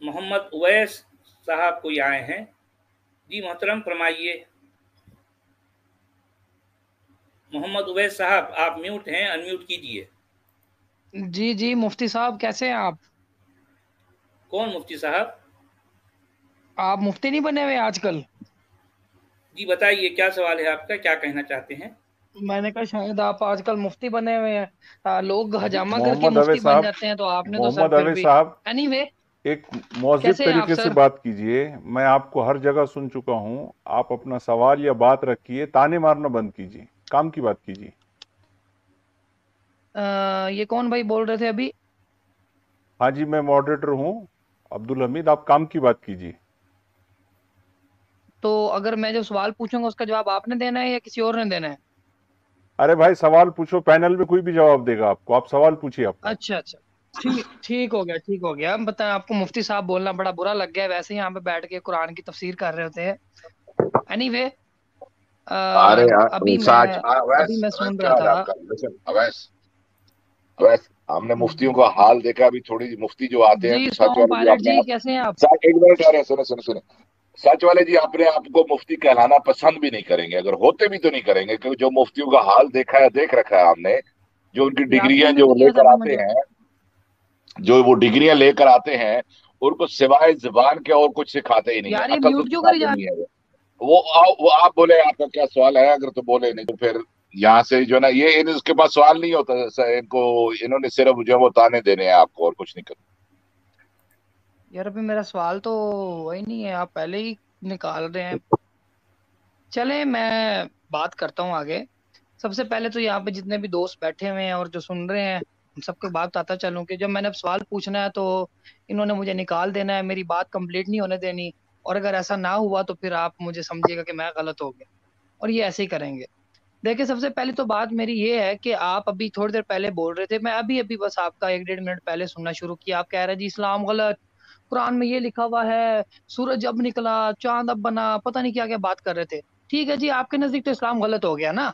मोहम्मद उवैस साहब कोई आए हैं। जी मोहतरम फरमाइए। मोहम्मद उवैस साहब आप म्यूट हैं, अनम्यूट कीजिए। जी जी मुफ्ती साहब कैसे हैं आप? कौन मुफ्ती साहब? आप मुफ्ती नहीं बने हुए आजकल? जी बताइए क्या सवाल है आपका, क्या कहना चाहते हैं? मैंने कहा शायद आप आजकल मुफ्ती बने हुए हैं। लोग हजामा करके मोहम्मद अवैध मुफ्ती बन साहब, जाते हैं, तो आपने तो सर मोहम्मद फिर अवैध भी। साहब, एनीवे, एक मौज़िब कैसे हैं आप तरीके से सर? बात कीजिए। मैं आपको हर जगह सुन चुका हूं। आप अपना सवाल या बात रखिए, ताने मारना बंद कीजिए, काम की बात कीजिए। ये कौन भाई बोल रहे थे अभी? हाँ जी, मैं मॉडरेटर हूं अब्दुल हमीद, आप काम की बात कीजिए। तो अगर मैं जो सवाल पूछूंगा उसका जवाब आपने देना है या किसी और ने देना है? अरे भाई सवाल पूछो, पैनल में कोई भी जवाब देगा आपको। आप सवाल पूछिए अपना। अच्छा अच्छा, ठीक ठीक हो गया, ठीक हो गया। हम बताएं, आपको मुफ्ती साहब बोलना बड़ा बुरा लग गया है, वैसे ही यहाँ पे बैठ के कुरान की तफसीर कर रहे होते हैं। एनीवे, अरे यार अभी मैं साच अभी अवैस मैं अवैस सुन क्या रहा हाल है था। आपका? लिसन अवैस, अवैस, हमने मुफ्तियों का हाल देखा। अभी थोड़ी मुफ्ती जो आते हैं जी तो सच स्टॉम वाले जी पायलट अपने जी, आप, कैसे हैं आप? सच एक मिनट आ रहे हैं, सुने सुने सुने। सच वाले जी अपने आप को मुफ्ती कहलाना पसंद भी नहीं करेंगे, अगर होते भी तो नहीं करेंगे, क्योंकि जो मुफ्तियों का हाल देखा है, देख रखा है हमने। जो उनकी ये आपने डिग्रियां जो म्यूट किया था लेकर अभी आते मुझे। हैं, जो वो डिग्रियां लेकर आते हैं, उनको सिवाय जुबान के और कुछ सिखाते ही नहीं है, यार ये अकल तो म्यूट क्यों करी सिखाते जा नहीं है वो आप बोले आपका क्या सवाल है, अगर तो बोले, नहीं तो फिर यहाँ से जो है ना, ये इसके पास सवाल नहीं होता इनको, इन्होंने सिर्फ जो है वो ताने देने हैं आपको, और कुछ नहीं करना। यार अभी मेरा सवाल तो वही नहीं है, आप पहले ही निकाल रहे हैं। चले, मैं बात करता हूँ आगे। सबसे पहले तो यहाँ पे जितने भी दोस्त बैठे हुए हैं और जो सुन रहे हैं, उन सबको बात बताता चलूं कि जब मैंने अब सवाल पूछना है तो इन्होंने मुझे निकाल देना है, मेरी बात कंप्लीट नहीं होने देनी। और अगर ऐसा ना हुआ तो फिर आप मुझे समझिएगा कि मैं गलत हो गया, और ये ऐसे ही करेंगे। देखिए, सबसे पहले तो बात मेरी ये है कि आप अभी थोड़ी देर पहले बोल रहे थे, मैं अभी अभी बस आपका एक डेढ़ मिनट पहले सुनना शुरू किया, आप कह रहे जी इस्लाम गलत, कुरान में ये लिखा हुआ है, सूरज अब निकला, चांद अब बना, पता नहीं क्या क्या बात कर रहे थे। ठीक है जी, आपके नजदीक तो इस्लाम गलत हो गया ना।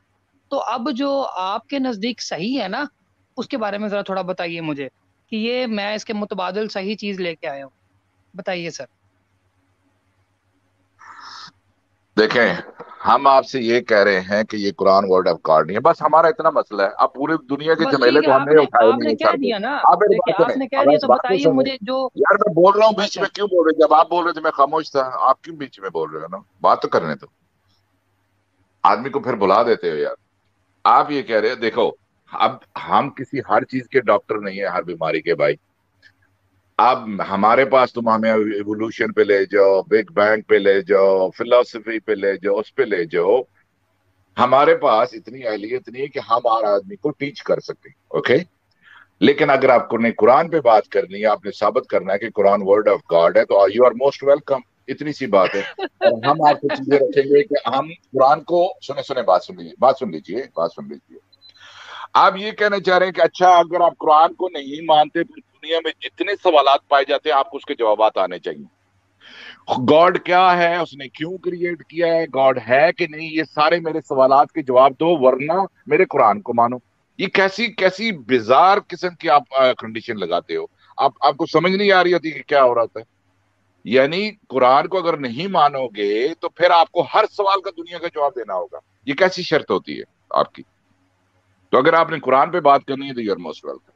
तो अब जो आपके नजदीक सही है ना, उसके बारे में जरा थोड़ा बताइए मुझे, कि ये मैं इसके मुतबादिल सही चीज लेके आया हूँ। बताइए सर। देखें, हम आपसे ये कह रहे हैं कि ये कुरान वर्ड ऑफ गॉड नहीं है, बस हमारा इतना मसला है। अब पूरी दुनिया के बस झमेले ठीक है, तो हमने आपने उठाए नहीं आपने है कह सर पे। दिया ना। आप मेरी देखिए, बात सुने, आपने कह अब दिया इस तो बात को बताइए सुने। मुझे जो। यार मैं बोल रहा हूँ, बीच अच्छा। में क्यों बोल रहे हैं? जब आप बोल रहे थे मैं खामोश था, आप क्यों बीच में बोल रहे हो? ना बात तो करने दो, आदमी को फिर बुला देते हो यार। आप ये कह रहे हो, देखो, अब हम किसी हर चीज के डॉक्टर नहीं है, हर बीमारी के भाई। अब हमारे पास तुम हमें एवोल्यूशन पे ले जाओ, बिग बैंग पे ले जाओ, फिलोसफी पे ले जाओ, उस पे ले जाओ, हमारे पास इतनी अहलियत नहीं है कि हम हर आदमी को टीच कर सकें। ओके, लेकिन अगर आपको ने कुरान पे बात करनी है, आपने साबित करना है कि कुरान वर्ड ऑफ गॉड है, तो यू आर मोस्ट वेलकम। इतनी सी बात है। और हम आपसे चीजें रखेंगे कि हम कुरान को, सुने सुने, बात सुन लीजिए, बात सुन लीजिए, बात सुन लीजिए। आप ये कहना चाह रहे हैं कि अच्छा, अगर आप कुरान को नहीं मानते तो दुनिया में जितने सवालात पाए जाते हैं आपको उसके जवाब आने चाहिए। गॉड क्या है, उसने क्यों क्रिएट किया है, गॉड है कि नहीं, ये सारे मेरे सवालात के जवाब दो, वरना मेरे कुरान को मानो। ये कैसी कैसी बिजार किस्म की आप कंडीशन लगाते हो? आपको समझ नहीं आ रही होती कि क्या हो रहा था। यानी कुरान को अगर नहीं मानोगे तो फिर आपको हर सवाल का दुनिया का जवाब देना होगा। ये कैसी शर्त होती है आपकी? तो अगर आपने कुरान पे बात करनी है तो यूर मोस्ट वेलकम।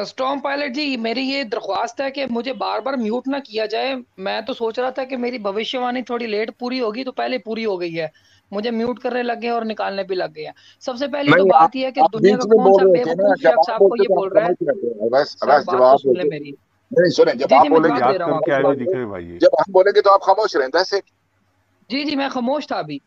स्टॉम पायलट जी, मेरी ये दरख्वास्त है कि मुझे बार बार म्यूट ना किया जाए। मैं तो सोच रहा था कि मेरी भविष्यवाणी थोड़ी लेट पूरी होगी, तो पहले पूरी हो गई है। मुझे म्यूट करने लग गए और निकालने भी लग गए हैं। सबसे पहली तो नहीं, बात यह है कि आप दुनिया का बीच में कौन बोल सा रहे थे ना, बेवकूफ जब शख्स आप आपको बोलते ये तो आप बोल रहा है। समझ रहे थे। बस सर बस, जब बात तो आप सुन ले बोलते, मेरी। नहीं सुने, जब जी आप जी, मैं बोलेंगे बात तो दे याद रहा हूँ करके आपको, आगे बात दिख दो। रहे भाई ये। जब हम बोलेंगे तो आप खामोश रहें, ऐसे। जी जी, मैं खामोश था अभी।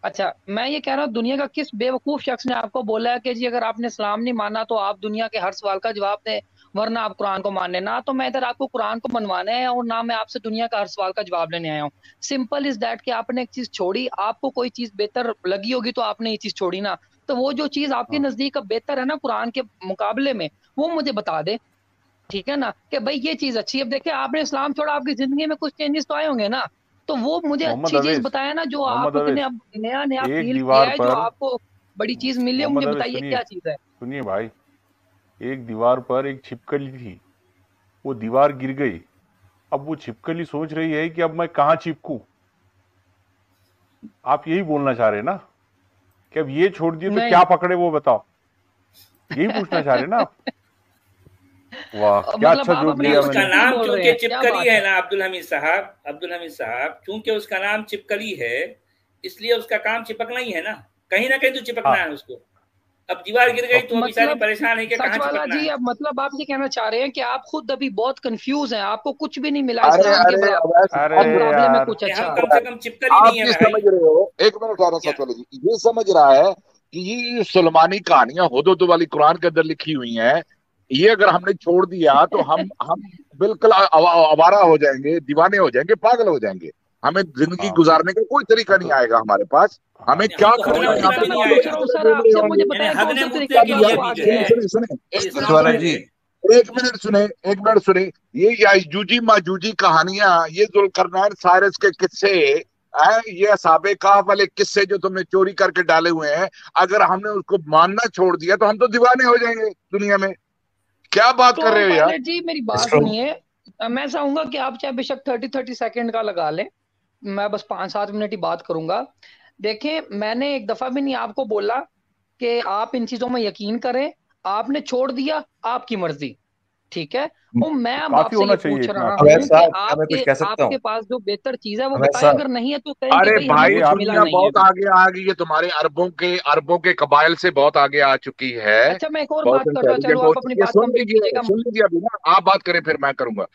अच्छा, मैं ये कह रहा हूँ, दुनिया का किस बेवकूफ शख्स ने आपको बोला है कि जी अगर आपने इस्लाम नहीं माना तो आप दुनिया के हर सवाल का जवाब दें, वरना आप कुरान को माने ना। तो मैं इधर आपको कुरान को मनवाना है, और ना मैं आपसे दुनिया का हर सवाल का जवाब लेने आया हूँ। सिंपल इज दैट कि आपने एक चीज छोड़ी, आपको कोई चीज बेहतर लगी होगी तो आपने ये चीज छोड़ी ना। तो वो जो चीज आपके हाँ, नजदीक अब बेहतर है ना कुरान के मुकाबले में, वो मुझे बता दे। ठीक है ना, कि भाई ये चीज अच्छी है। अब देखिए, आपने इस्लाम छोड़ा, आपकी जिंदगी में कुछ चेंजेस तो आए होंगे ना। तो वो मुझे मोहम्मद अच्छी चीज अवेश, बताया ना, जो मोहम्मद आपने अवेश, अब नया नया एक फील किया दीवार है, जो पर, आपको बड़ी चीज मिली है, मुझे मोहम्मद अवेश बताइए सुनिए, क्या चीज है। सुनिए भाई, एक दीवार पर एक छिपकली थी। वो दीवार गिर गई, अब वो छिपकली सोच रही है कि अब मैं कहाँ चिपकूं। आप यही बोलना चाह रहे हैं ना कि अब ये छोड़ दिए तो नहीं। क्या पकड़े वो बताओ, यही पूछना चाह रहे हैं ना आप? वाह, क्या मतलब अच्छा आप जोक अपने दिया आप उसका मैंने। सही नाम बोल रहे चूंकि हैं, क्या चिपकली बात है है। ना अब्दुल हमीद साहब, चूंकि उसका नाम चिपकली है, इसलिए उसका काम चिपकना ही है ना कहीं तो चिपकना हाँ, है उसको। अब दीवार गिर गई अब तो वो बेचारी मतलब परेशान है कि कहाँ सचवाला चिपकना जी, है। अब मतलब आप ये कहना चाह रहे हैं कि आप खुद अभी बहुत कंफ्यूज हैं, आपको कुछ भी नहीं मिला अरे इस्लाम के अरे अरे अवैस मुकाबले में यार, कुछ हम अच्छा। कम से कम चिपकली आप नहीं है ये ना भाई। समझ रहे हो, एक मिनट ठहरो क्या? सच वाले जी, ये समझ रहा है कि ये सुलेमानी कहानियां हुदुद वाली कुरान के अंदर लिखी हुई हैं, ये अगर हमने छोड़ दिया तो हम बिल्कुल आवारा हो जाएंगे, दीवाने हो जाएंगे, पागल हो जाएंगे। हमें जिंदगी हाँ, गुजारने का कोई तरीका नहीं तो आएगा हमारे पास। हमें हाँ, नहीं, क्या हमको तो करना हगने है, वही यहाँ मुतना पे तो भी मैं नहीं पूछ लोग रहा आएगा। हूँ दूसरे सर, घूम रहे आपसे मुझे होंगे। यानी बताएं कौन हगने सा मुतने तरीका के जो लिए आपको भी आज जो भी है नहीं सुनिए सुनिए ये सुनिए इस्लाम सुनिए से सचवाला जी, सुनिए, एक मिनट सुने, एक मिनट सुने। ये याजूजी माजूजी कहानियां, ये जुल्करनैन साइरस के किस्से हैं, ये असाबे kahf वाले किस्से जो तुमने चोरी करके डाले हुए हैं, अगर हमने उसको मानना छोड़ दिया तो हम तो दीवाने हो जाएंगे दुनिया में। क्या बात कर रहे टॉम हो यार? पायलट जी मेरी बात स्ट्रॉन्ग सुनिए। मैं चाहूंगा कि आप चाहे बेशक 30-30 सेकंड का लगा लें, मैं बस 5-7 मिनट ही बात करूंगा। देखें, मैंने एक दफा भी नहीं आपको बोला कि आप इन चीजों में यकीन करें, आपने छोड़ दिया, आपकी मर्जी, ठीक है। और मैं अब काफी आपसे होना ये चाहिए पूछ इतना रहा आपके अवैस हूं लिए। कि साहब, क्या मैं कुछ आपके कह सकता आपके हूँ? पास जो बेहतर चीज है वो अवैस बताएं, साहब, अगर नहीं है तो कहें कि अरे भाई हमें भाई, ये कुछ आप मिला दुनिया नहीं है बहुत अभी। आगे आ गई है, तुम्हारे अरबों के कबाइल से बहुत आगे आ चुकी है, अच्छा, मैं एक और बहुत बात करता, चलो इंटेलिजेंट हो आप अपनी चुकी है। बात कंप्लीट कीजिएगा। सुन लीजिए अभी ना, आप बात करें फिर मैं करूंगा।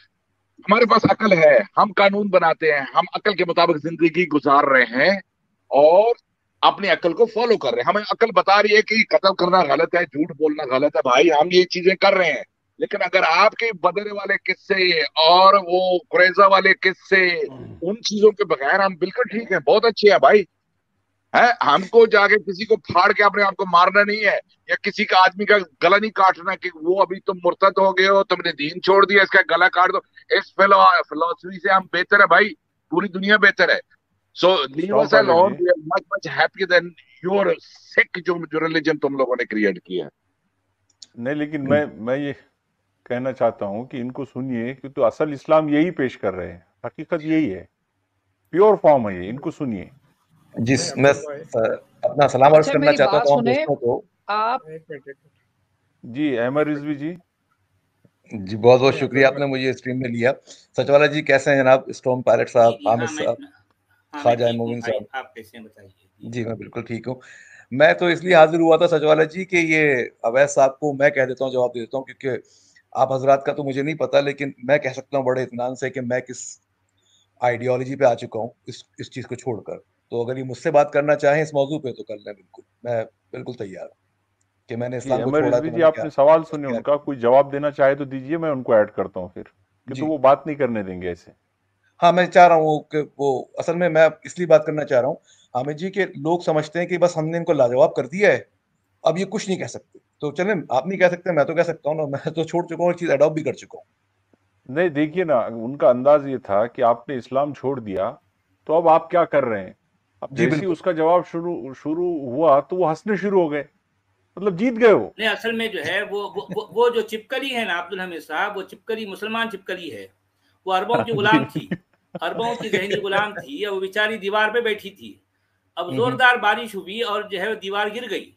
हमारे पास अकल है, हम कानून बनाते हैं, हम अकल के मुताबिक जिंदगी गुजार रहे हैं और अपनी अकल को फॉलो कर रहे हैं। हमें अकल बता रही है कि कत्ल करना गलत है, झूठ बोलना गलत है, भाई हम ये चीजें कर रहे हैं। लेकिन अगर आपके बदले वाले किस्से और वो कुरैजा वाले किस्से, उन चीजों के बगैर हम बिल्कुल ठीक है, बहुत अच्छे हैं भाई। है, हमको जाके किसी को फाड़ के अपने आप को मारना नहीं है, या किसी का आदमी का गला नहीं काटना कि वो अभी तुम मुर्तद हो गए हो, तुमने दीन छोड़ दिया, इसका गला काट दो। इस फिलोसफी से हम बेहतर है भाई, पूरी दुनिया बेहतर है। So leave storm us pilot alone, जी, we are much much happy than your sick जो रिलीजन तुम लोगों ने क्रिएट किया है। नहीं लेकिन मैं ये कहना चाहता हूं कि इनको सुनिए, कि तो असल इस्लाम यही पेश कर रहे हैं, हकीकत यही है, प्योर फॉर्म है ये, इनको सुनिए। जी, मैं अपना सलाम अर्ज अच्छा करना मेरी चाहता बात हूँ सुने दोस्तों को। आप। जी अहमद रिजवी जी। जी, बहुत बहुत शुक्रिया, आपने मुझे स्ट्रीम में लिया। सचवाला जी कैसे हैं जनाब? स्टॉम पायलट जी साहब, जी, हामिद साहब, मैं ख्वाजा ठीक हूँ मोमिन भाई, साहब। आप कैसे हैं बताइए जी। जी, मैं बिल्कुल ठीक हूँ। मैं तो इसलिए हाजिर हुआ था सचवाला जी कि ये अवैस साहब को मैं कह देता हूँ, जवाब दे देता हूँ, क्योंकि आप हजरात का तो मुझे नहीं पता, लेकिन मैं कह सकता हूँ बड़े इत्मीनान से कि मैं किस आइडियोलॉजी पे आ चुका हूँ इस चीज को छोड़कर। तो अगर ये मुझसे बात करना चाहें इस मौजू पे तो कर लें, बिल्कुल, मैं बिल्कुल तैयार हूँ कि मैंने जी इस्लाम को अहमद छोड़ा है रिजवी तो जी, मैंने क्या आपने सवाल सुने क्या उनका, कोई जवाब देना चाहे तो दीजिए, मैं उनको ऐड करता हूँ फिर, कि तो जी। वो बात नहीं करने देंगे ऐसे। हाँ, मैं चाह रहा हूँ कि वो, असल में मैं इसलिए बात करना चाह रहा हूँ हामिद जी, के लोग समझते हैं कि बस हमने इनको लाजवाब कर दिया है, अब ये कुछ नहीं कह सकते। तो चलें, आप नहीं कह सकते, मैं तो कह सकता हूँ ना, मैं तो छोड़ चुका हूँ, एक चीज अडॉप्ट भी कर चुका हूँ। नहीं देखिए ना, उनका अंदाज ये था कि आपने इस्लाम छोड़ दिया तो अब आप क्या कर रहे हैं। अब जी जैसे ही बिल्कुल। उसका जवाब शुरू शुरू हुआ तो वो हंसने शुरू हो गए, मतलब जीत गए वो। नहीं, असल में जो है वो जो चिपकली है ना अब्दुल हमीद साहब, वो चिपकली मुसलमान चिपकली है, वो अरबों की जी गुलाम थी, अरबों की जहनी गुलाम थी, और वो बेचारी दीवार पे बैठी थी। अब हम्म। जोरदार बारिश हुई और जो है दीवार गिर गई।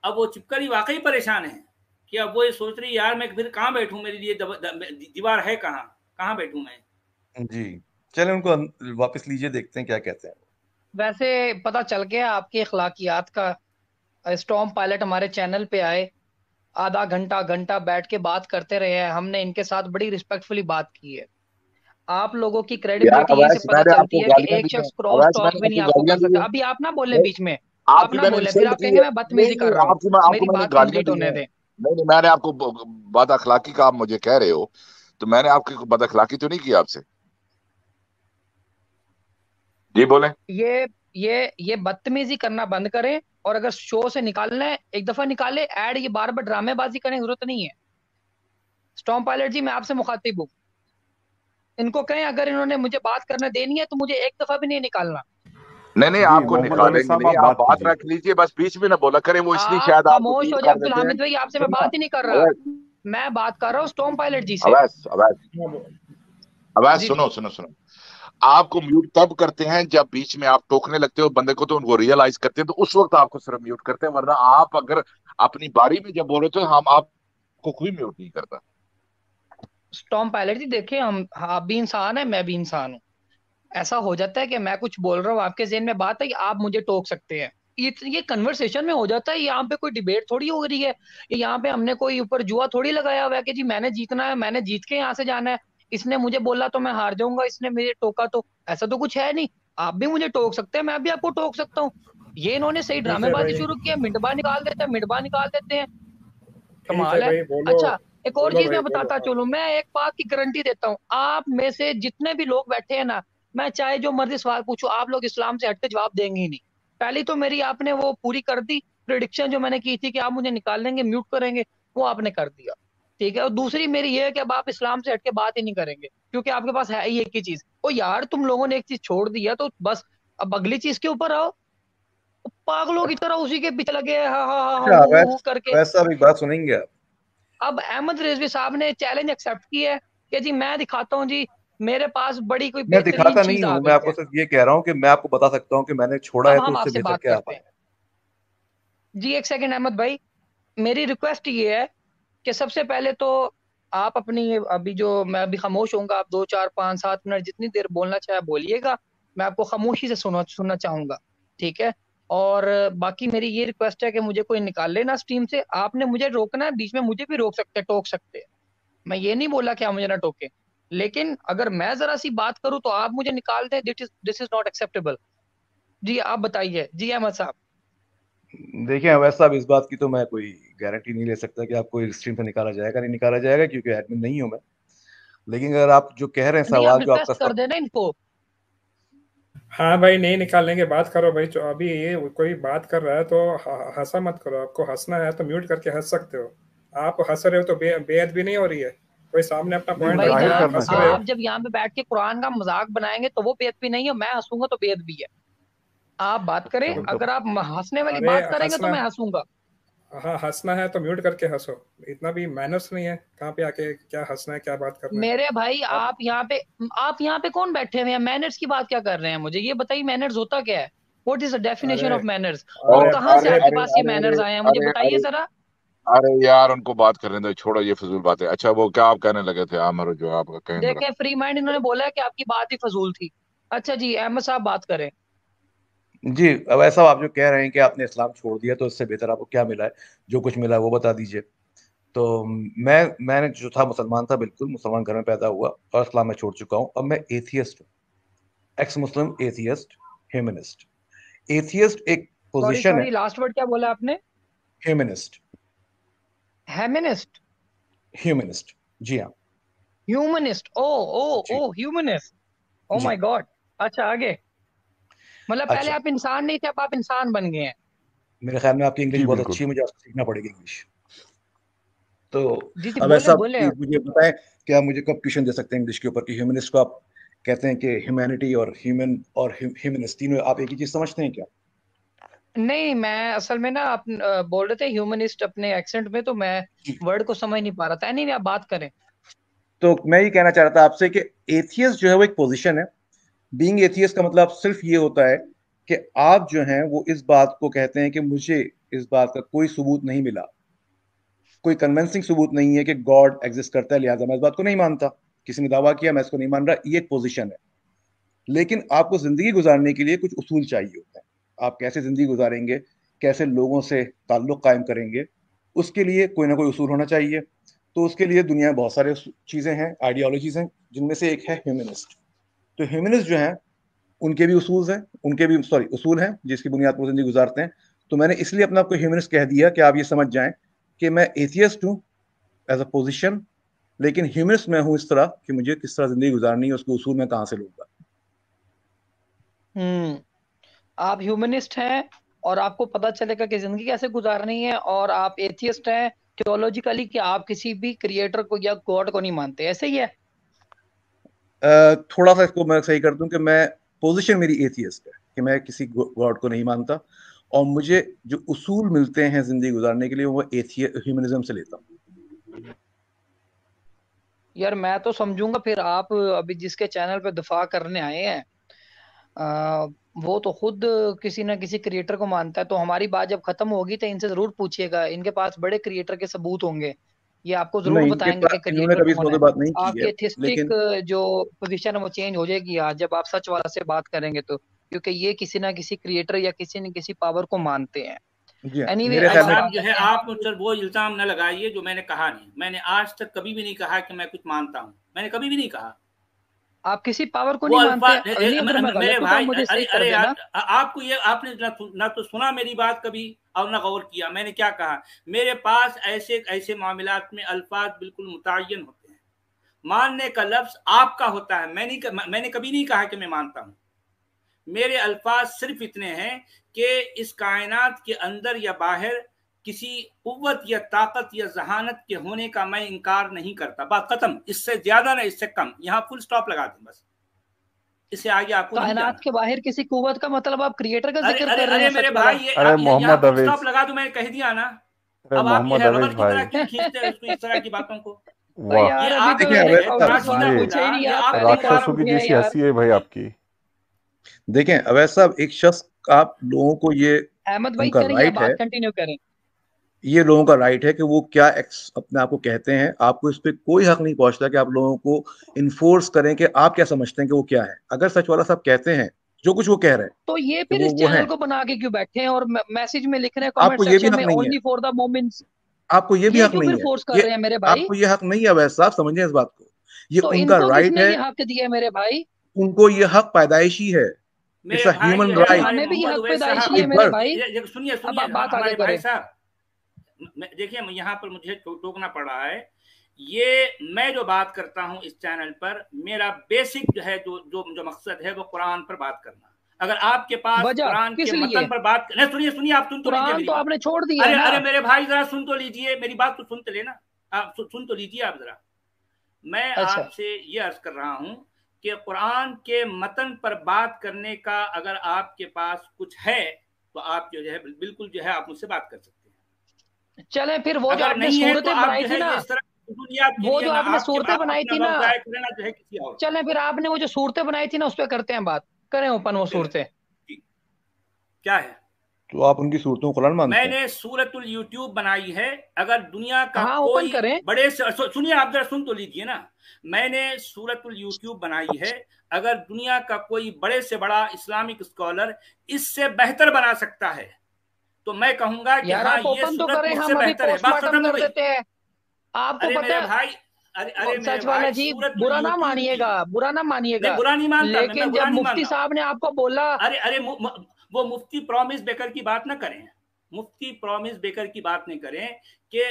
अब वो चिपकली वाकई परेशान है कि अब वो ये सोच रही यार मैं फिर कहाँ बैठूं, मेरे लिए दीवार है कहाँ, कहाँ बैठूं मैं। जी, चलें उनको वापस लीजिए, देखते हैं क्या कहते हैं। वैसे पता चल गया आपके अखलाकियात का। स्टॉम पायलट हमारे चैनल पे आए, आधा घंटा घंटा बैठ के बात करते रहे हैं, हमने इनके साथ बड़ी रिस्पेक्टफुली बात की है। आप लोगों की यार क्रेडिबिलिटी यहीं से अवैस, पता मैंने चलती आपको है कि गालियां एक दी हैं, शख्स क्रॉस अवैस टॉक मैंने भी नहीं आपको आपको गालियां कर दी सकता। है, अभी आप ना बोलें बीच में, आप आपकी ना मैंने बोलें, फिर इंसल्ट आप की कहेंगे है। मैं नहीं बदतमीजी कर नहीं, रहा हूँ। आपको मेरी मैंने बात गालियां कंप्लीट दी होने हैं। दें। नहीं नहीं, मैंने आपको बद अखलाकी का आप मुझे कह रहे हो, तो मैंने आपकी बद अखलाकी तो नहीं की आपसे। जी बोले। ये ये बदतमीजी करना बंद करें, और अगर शो से निकालना है एक दफा निकाले, ऐड ये बार बार ड्रामेबाजी करने की जरूरत नहीं है। स्टॉम पायलट जी, मैं आपसे मुखातिब हूँ, इनको कहें अगर इन्होंने मुझे बात करने देनी है तो मुझे एक दफा भी नहीं निकालना। नहीं नहीं, जी आपको मोहम्मद अवैस निकालेंगे साहब, नहीं, आप आप बात बात कीजिए। रख लीजिए, बस बीच में ना बोला करें, वो इसलिए आप शायद आपको खामोश दूर हो जाए कर अब्दुल देते हैं। हामिद भाई, आपसे मैं सुनिए बात ही नहीं कर रहा। अवैस, मैं बात कर रहा हूँ स्टॉर्म पायलट जी से। अवैस अवैस अवैस, जी सुनो सुनो सुनो, आपको म्यूट तब करते हैं जब बीच में आप टोकने लगते हो बंदे को, तो उनको रियलाइज करते हैं, तो उस वक्त आपको सिर्फ म्यूट करते हैं, वरना आप अगर अपनी बारी में जब बोले तो हम आपको कोई म्यूट नहीं करता। स्टॉर्म पायलट जी देखिए, हम आप भी इंसान है, मैं भी इंसान हूँ। ऐसा हो जाता है कि मैं कुछ बोल रहा हूँ, आपके ज़हन में बात है कि आप मुझे टोक सकते हैं। ये कन्वर्सेशन में हो जाता है। यहाँ पे कोई डिबेट थोड़ी हो रही है। यहाँ पे हमने कोई ऊपर जुआ थोड़ी लगाया हुआ है कि जी मैंने जीतना है, मैंने जीत के यहाँ से जाना है। इसने मुझे बोला तो मैं हार जाऊंगा, इसने मुझे टोका तो ऐसा तो कुछ है नहीं। आप भी मुझे टोक सकते हैं, मैं भी आपको टोक सकता हूँ। ये इन्होंने सही ठीक है ड्रामेबाजी भाई, शुरू की है, मिंटबा निकाल देते हैं, मिंटबा निकाल देते हैं। ठीक है कमाल है। भाई, बोलो अच्छा, एक और बोलो चीज भाई मैं बोलो। बताता चलूं, मैं एक बात की गारंटी देता हूँ, आप में से जितने भी लोग बैठे हैं ना, मैं चाहे जो मर्जी सवाल पूछूं, आप लोग इस्लाम से हटके जवाब देंगे ही नहीं। पहली तो मेरी आपने वो पूरी कर दी प्रिडिक्शन जो मैंने की थी कि आप मुझे निकाल लेंगे, म्यूट करेंगे, वो आपने कर दिया। ठीक है। और दूसरी मेरी ये है कि अब आप इस्लाम से हटके बात ही नहीं करेंगे, क्योंकि आपके पास है ही एक ही चीज। ओ यार, तुम लोगों ने एक चीज छोड़ दी है तो बस अब अगली चीज के ऊपर आओ। पागलों की तरह उसी के पीछे लगे हा हा हा अच्छा, हू करके। वैसा भी बात सुनेंगे आप? अब अहमद रिजवी साहब ने चैलेंज एक्सेप्ट किया है कि जी मैं दिखाता हूँ जी, मेरे पास बड़ी कोई मैं बेहतरीन दिखाता चीज नहीं आ हूँ, मैं गई आपको है। सिर्फ ये कह रहा हूँ कि मैं आपको बता सकता हूँ कि मैंने छोड़ा है अब तो हम उससे आपसे बेहतर बात क्या आ करते हैं। पाया। जी एक सेकंड अहमद भाई, मेरी रिक्वेस्ट ये है कि सबसे पहले तो आप अपनी अभी जो मैं अभी खामोश होऊंगा, आप 2 4 5 7 मिनट जितनी देर बोलना चाहे बोलिएगा, मैं आपको खामोशी से सुनना चाहूंगा। ठीक है। और बाकी मेरी ये रिक्वेस्ट है कि मुझे कोई निकाल लेना स्ट्रीम से। आपने मुझे रोकना है, बीच में मुझे भी रोक सकते हैं, टोक सकते हैं। मैं ये नहीं बोला कि आप मुझे ना टोके, लेकिन अगर मैं जरा सी बात करूं तो आप मुझे निकाल दें, दिस इज नॉट एक्सेप्टेबल। जी आप बताइए जी अहमद साहब। देखिए वैसा अब इस बात की तो मैं कोई गारंटी नहीं ले सकता कि आपको इस स्ट्रीम से निकाला जाएगा नहीं निकाला जाएगा, क्योंकि एडमिन नहीं हूं मैं। लेकिन अगर आप जो कह रहे हैं नहीं, आप सवाल जो आपका रिक्वेस्ट कर देना इनको। हाँ भाई, नहीं निकालेंगे, बात करो भाई। जो अभी ये कोई बात कर रहा है तो हंसा मत करो। आपको हंसना है तो म्यूट करके हंस सकते हो। आप हंस रहे हो तो बेअद भी नहीं हो रही है। कोई सामने अपना नहीं, पॉइंट भाई रख रहा जाहिर है, जान, आप करना हंस रहे हो। आप चाहिए। जब यहाँ पे बैठ के कुरान का मजाक बनाएंगे तो वो बेअदबी नहीं है, मैं हंसूंगा तो बेअदबी है। आप बात करें, हम तो अगर आप हंसने वाली अरे बात करेंगे तो हंसना, मैं हंसूंगा। हाँ हंसना है तो म्यूट करके हंसो। इतना भी मैनर्स नहीं है, कहाँ पे आके क्या हंसना है क्या बात करना है। मेरे भाई, आप आप यहाँ पे कौन बैठे हुए हैं? मैनर्स की बात क्या कर रहे हैं? मुझे ये बताइए, मैनर्स होता क्या है? व्हाट इज द डेफिनेशन अरे ऑफ मैनर्स? और अरे कहाँ से अरे आपके अरे अरे पास ये अरे मैनर्स अरे आए हैं, मुझे अरे बताइए अरे जरा। अरे यार, उनको बात करने दो, छोड़ो ये फजूल बातें। अच्छा, वो क्या आप कहने लगे थे आमर, जो आपका कहने लगा? देखें, फ्री माइंड इन्होंने बोला है कि आपकी बात ही फजूल थी। अच्छा जी अहमद साहब बात करें। जी अब ऐसा आप जो कह रहे हैं कि आपने इस्लाम छोड़ दिया तो इससे बेहतर आपको क्या मिला है, जो कुछ मिला है वो बता दीजिए। तो मैंने जो था मुसलमान था, बिल्कुल मुसलमान घर में पैदा हुआ और इस्लाम में छोड़ चुका हूँ। अब मैं एथियस्ट हूँ, ex Muslim atheist, humanist. Atheist एक सॉरी पोजीशन है। सॉरी, लास्ट वर्ड क्या बोला आपने? ह्यूमनिस्ट। हेमिनिस्ट? ह्यूमनिस्ट, जी हाँ। ह्यूमनिस्ट? ओ ओ जी ओ ह्यूमनिस्ट। ओ जी। My God. अच्छा आगे। मतलब पहले अच्छा, आप इंसान नहीं थे, अब आप इंसान बन गए हैं। मेरे ख्याल में आपकी इंग्लिश जी बहुत बिल्कुल। अच्छी है, मुझे आपसे सीखना पड़ेगी इंग्लिश। तो जी जी, अब बोले ऐसा बोले आप। मुझे बताएं कि आप मुझे कब ट्यूशन दे सकते हैं इंग्लिश के ऊपर, कि ह्यूमनिस्ट को आप कहते हैं कि ह्यूमैनिटी और ह्यूमन और ह्यूमनिस्ट तीनों आप एक ही चीज समझते हैं क्या? नहीं, मैं असल में ना आप बोल रहे थे ह्यूमनिस्ट अपने एक्सेंट में, तो मैं वर्ड को समझ नहीं पा रहा था। नहीं आप बात करें। तो मैं ये कहना चाह रहा था आपसे कि एथियस्ट जो है वो एक पोजीशन है। बीइंग एथियस्ट का मतलब सिर्फ ये होता है कि आप जो हैं वो इस बात को कहते हैं कि मुझे इस बात का कोई सबूत नहीं मिला, कोई कन्विंसिंग सबूत नहीं है कि गॉड एग्जिस्ट करता है, लिहाजा मैं इस बात को नहीं मानता। किसी ने दावा किया, मैं इसको नहीं मान रहा, ये एक पोजीशन है। लेकिन आपको जिंदगी गुजारने के लिए कुछ उसूल चाहिए होते हैं। आप कैसे जिंदगी गुजारेंगे, कैसे लोगों से ताल्लुक कायम करेंगे, उसके लिए कोई ना कोई उसूल होना चाहिए। तो उसके लिए दुनिया में बहुत सारे चीजें हैं, आइडियोलॉजीज हैं, जिनमें से एक है ह्यूमनिस्ट। तो ह्यूमनिस्ट जो हैं उनके भी उसूल हैं, उनके भी सॉरी उसूल हैं जिसकी बुनियाद पर जिंदगी गुजारते हैं। तो मैंने इसलिए अपने आप को ह्यूमनिस्ट कह दिया कि आप ये समझ जाएं कि मैं एथियस्ट हूँ एज अ पोजिशन, लेकिन ह्यूमनिस्ट मैं हूँ इस तरह कि मुझे किस तरह जिंदगी गुजारनी है उसके उसूल मैं कहाँ से लूंगा। हम्म। आप ह्यूमनिस्ट हैं और आपको पता चलेगा कि जिंदगी कैसे गुजारनी है, और आप एथियस्ट हैं थियोलॉजिकली, कि आप किसी भी क्रिएटर को या गॉड को नहीं मानते, ऐसे ही है? थोड़ा सा इसको मैं सही कर दूं कि मैं पोजीशन मेरी एथियस्ट है, कि मैं किसी गॉड को नहीं मानता, और मुझे जो उसूल मिलते हैं जिंदगी गुजारने के लिए वो ह्यूमनिज्म से लेता हूँ। यार मैं तो समझूंगा फिर आप अभी जिसके चैनल पे दफा करने आए हैं आ, वो तो खुद किसी ना किसी क्रिएटर को मानता है, तो हमारी बात जब खत्म होगी तो इनसे जरूर पूछिएगा, इनके पास बड़े क्रिएटर के सबूत होंगे, ये आपको जरूर नहीं, इनके बताएंगे कि पास इन्होंने क्रिएटर कभी इस कौन मौके है। पे बात नहीं की आपकी है, एथिस्टिक लेकिन जो पोजीशन है वो चेंज हो जाएगी आज जब आप सच वाला से बात करेंगे तो, क्योंकि ये किसी ना किसी क्रिएटर या किसी न किसी पावर को मानते हैं। जी हाँ, एनीवे मेरे भाई ख्याल में साहब जो है आप मुझ पर वो इल्जाम न लगाइए जो मैंने कहा नहीं। मैंने आज तक कभी भी नहीं कहा कि मैं कुछ मानता हूँ, मैंने कभी भी नहीं कहा। आप किसी पावर को वो नहीं मानते। अल्फाज नहीं, अगर मैं मेरे गलत हूं तो भाई, आप मुझे अरे सही कर अरे देना। आपको ये आपने ना तो सुना मेरी बात कभी और ना गौर किया मैंने क्या कहा। मेरे पास ऐसे ऐसे मामलात में अल्फाज बिल्कुल मुतय्यन होते हैं, मानने का लफ्ज आपका होता है। मैंने कभी नहीं कहा कि मैं मानता हूं। मेरे अल्फाज सिर्फ इतने हैं कि इस कायनात के अंदर या बाहर किसी कुव्वत या ताकत या जहानत के होने का मैं इनकार नहीं करता। बात खत्म। इससे ज्यादा ना इससे कम, यहाँ फुल स्टॉप लगा दें बस, इससे आगे आपको नहीं कायनात जाना। के बाहर किसी कुव्वत का मतलब आप क्रिएटर का अरे जिक्र अरे कर रहे अरे हैं मेरे सच वाला। भाई, ये अरे यहाँ मोहम्मद फुल अवेज, स्टॉप लगा दो, मैंने कह दिया ना। अरे अब आप मोहम्मद ये अवेज रबड़ की भाई, तरह क्यों खींचते हैं उसको इस तरह की बातों को। तो वाह, यार ये अभी आपके तो देखिए मैंने अवैध लिए साहब, ऑब्वियस बात राशिदा ये पूछा ही नहीं, ये आप आप पहले ही मुबारक बात राक्षसों की उठे हैं जैसी यार। हंसी है भाई आपकी। देखें अवैध साहब, एक शख्स, आप लोगों को ये अहमद भाई उनका करिए, राइट है, बात कंटिन्यू करें। ये लोगों का राइट है कि वो क्या अपने आप को कहते हैं। आपको इस पे कोई हक नहीं पहुंचता कि आप लोगों को इन्फोर्स करें कि आप क्या समझते हैं कि वो क्या है। अगर सच वाला साहब कहते हैं जो कुछ वो कह रहे हैं तो ये कि फिर इस वो है, चैनल को बना के क्यों बैठे हैं और मैसेज में लिख रहे हैं कमेंट आपको ये भी सेक्शन हक में नहीं है, ओनली फॉर द मोमेंट्स। आपको ये भी ये हक क्यों नहीं फिर है, फोर्स कर ये रहे हैं मेरे भाई। आपको ये हक नहीं है अवैध साहब, समझें इस बात को। ये तो उनका इनको राइट किसने है, ये हक दिया है मेरे भाई। उनको ये हक पैदाइशी है। इट्स मेरे अ भाई ह्यूमन जो है तो राइट हमारे हमें भी ये मोहम्मद हक उवैस साहब, पैदाइशी है बाय मेरे बर्थ। भाई। सुनिए अब सुनिए आप बात आगे हमारे भाई करें। साहब, देखिए यहाँ पर मुझे टोकना पड़ रहा है। ये मैं जो बात करता हूँ इस चैनल पर, मेरा बेसिक जो है जो मकसद है वो कुरान पर बात करना। अगर आपके पास वजह कुरान किस के मतन लिए। पर बात नहीं, सुनिए आप सुन तो लीजिए कुरान मेरी तो बात। आपने छोड़ दिया है अरे ना। अरे मेरे भाई जरा सुन तो लीजिए मेरी बात, तो सुन तो लेना। आप सुन तो लीजिए आप जरा। मैं अच्छा, आपसे ये अर्ज कर रहा हूँ कि कुरान के मतन पर बात करने का अगर आपके पास कुछ है तो आप जो है बिल्कुल जो है आप मुझसे बात कर सकते हैं। चले फिर वो जो अगर आपने नहीं है तो सूरतें आप बनाई जो थी है ना, ये इस तरह दुनिया के वो लिए जो ना आपने आपके सूरतें आप बनाई अपना थी ना, वक्त जाया करें ना जो है किसी और। चले फिर आपने वो जो सूरतें बनाई थी ना उस पर करते हैं बात, करें ओपन वो सूरतें। क्या है? तो आप उनकी सूरतों को कुरान मानते हैं? मैंने सूरतुल यूट्यूब बनाई है। अगर दुनिया का हाँ ओपन कोई करें। बड़े से सुनिए आप जरा सुन तो लीजिए ना। मैंने सूरतुल यूट्यूब बनाई है। अगर दुनिया का कोई बड़े से बड़ा इस्लामिक स्कॉलर इससे बेहतर बना सकता है तो मैं कहूंगा कि यार हाँ आप ये ओपन तो सूरत करें, मुझसे हम अभी बेहतर है। बात पोस्टमार्टम खत्म हो कर गई। देते हैं। आपको अरे पता मेरे है भाई, अरे मेरे सच वाला भाई जी, सूरतुल बुरा ना यूट्यूब की, मानिएगा, बुरा ना नहीं मानिएगा, बुरा नहीं मानता मैं लेकिन बुरा जब नहीं मुफ्ती मानता। साहब ने आपको बोला। अरे वो मुफ्ती प्रॉमिस बेकर की बात ना करें। मुफ्ती प्रॉमिस बेकर की बात नहीं करें कि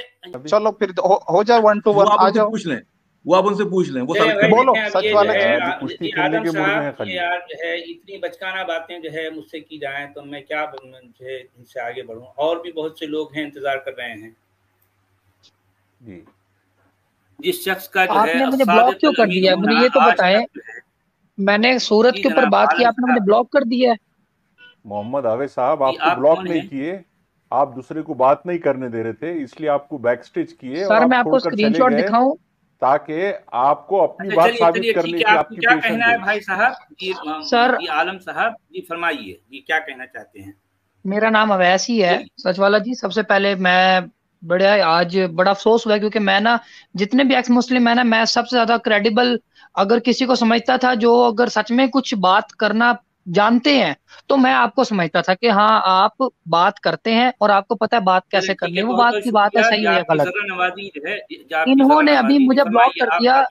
चलो फिर हो जाए 1 to 1 वो आप आ उनसे जाओ। पूछ लें, वो आप उनसे पूछ लें, वो चलिए साबित भाई कर बोलो देखें। अब सच ये जो वाला है जी। अभी कुश्ती ये करने आदम के मूड में है साहब, खाली। ये यार जो है इतनी बचकाना बातें जो है मुझसे की जाएं तो मैं क्या मुझे इनसे आगे बढ़ूं। और भी बहुत से लोग हैं इंतजार कर रहे हैं। जी, जिस शख्स का जो है आपने मुझे ब्लॉक सादिक क्यों कर अमीन दिया है, होना मुझे ये तो आज बताएं। तक जो है। मैंने सूरत जी के ऊपर जनाब बात की, आलम आपने मुझे साहब, ब्लॉक कर दिया है। मोहम्मद आवेद साहब जी आपको आप ब्लॉक कौन नहीं हैं? किए, आप दूसरे को बात नहीं करने दे रहे थे, इसलिए आपको बैकस्टेज किए और सर आप मैं आपको छोड़कर चले स्क्रीनशॉट गए दिखाऊं। ताकि आपको अपनी अच्छा बात चलिए साबित चलिए ठीक करने है, की आपको आपकी क्या पेशेंस कहना है हुई। भाई साहब? जी सर जी आलम साहब जी फरमाइए, जी क्या कहना चाहते हैं? मेरा नाम अवैस ही है बोलिए। सच वाला जी। सबसे पहले मैं बड़ा आज बड़ा अफसोस हुआ है, क्योंकि मैं ना जितने भी एक्स मुस्लिम है ना, मैं सबसे ज्यादा क्रेडिबल अगर किसी को समझता था जो अगर सच में कुछ बात करना जानते हैं, तो मैं आपको समझता था कि हाँ आप बात करते हैं और आपको पता है बात चलिए कैसे ठीक करनी है, है, वो बहुत बात बहुत की बात है, शुक्रिया जी सही हो या आपकी गलत। जर्रा नवाजी जो है, जी आपकी जर्रा इन्होंने अभी नवाजी जी मुझे ब्लॉक फरमाइए कर आप दिया।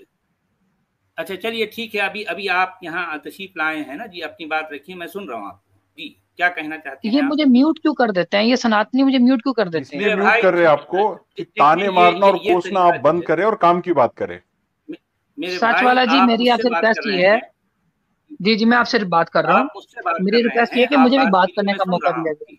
अच्छा चलिए ठीक है, अभी अभी आप यहाँ तशरीफ लाए हैं ना जी, अपनी बात रखिए, मैं सुन रहा हूँ आपको। जी क्या कहना चाहते हैं ये आप? मुझे म्यूट क्यों कर देते हैं, ये सनातनी मुझे म्यूट क्यों कर देते हैं। इसलिए मेरे म्यूट भाई कर रहे हैं आपको कि देखिए ताने मारना और ये कोसना तरीका आप जो बंद है, करें और काम की बात करें। मेरे सच भाई वाला जी आप मेरी मुझसे आपसे बात कर रिक्वेस्ट रहे ये है। हैं, जी जी मैं आपसे बात कर रहा हूँ। आप मुझसे बात मेरी कर रहे रिक्वेस्ट ये है हैं, कि आप मुझे भी बात बात कीजिए, करने मैं का सुन मौका रहा दिया हूँ। जाए।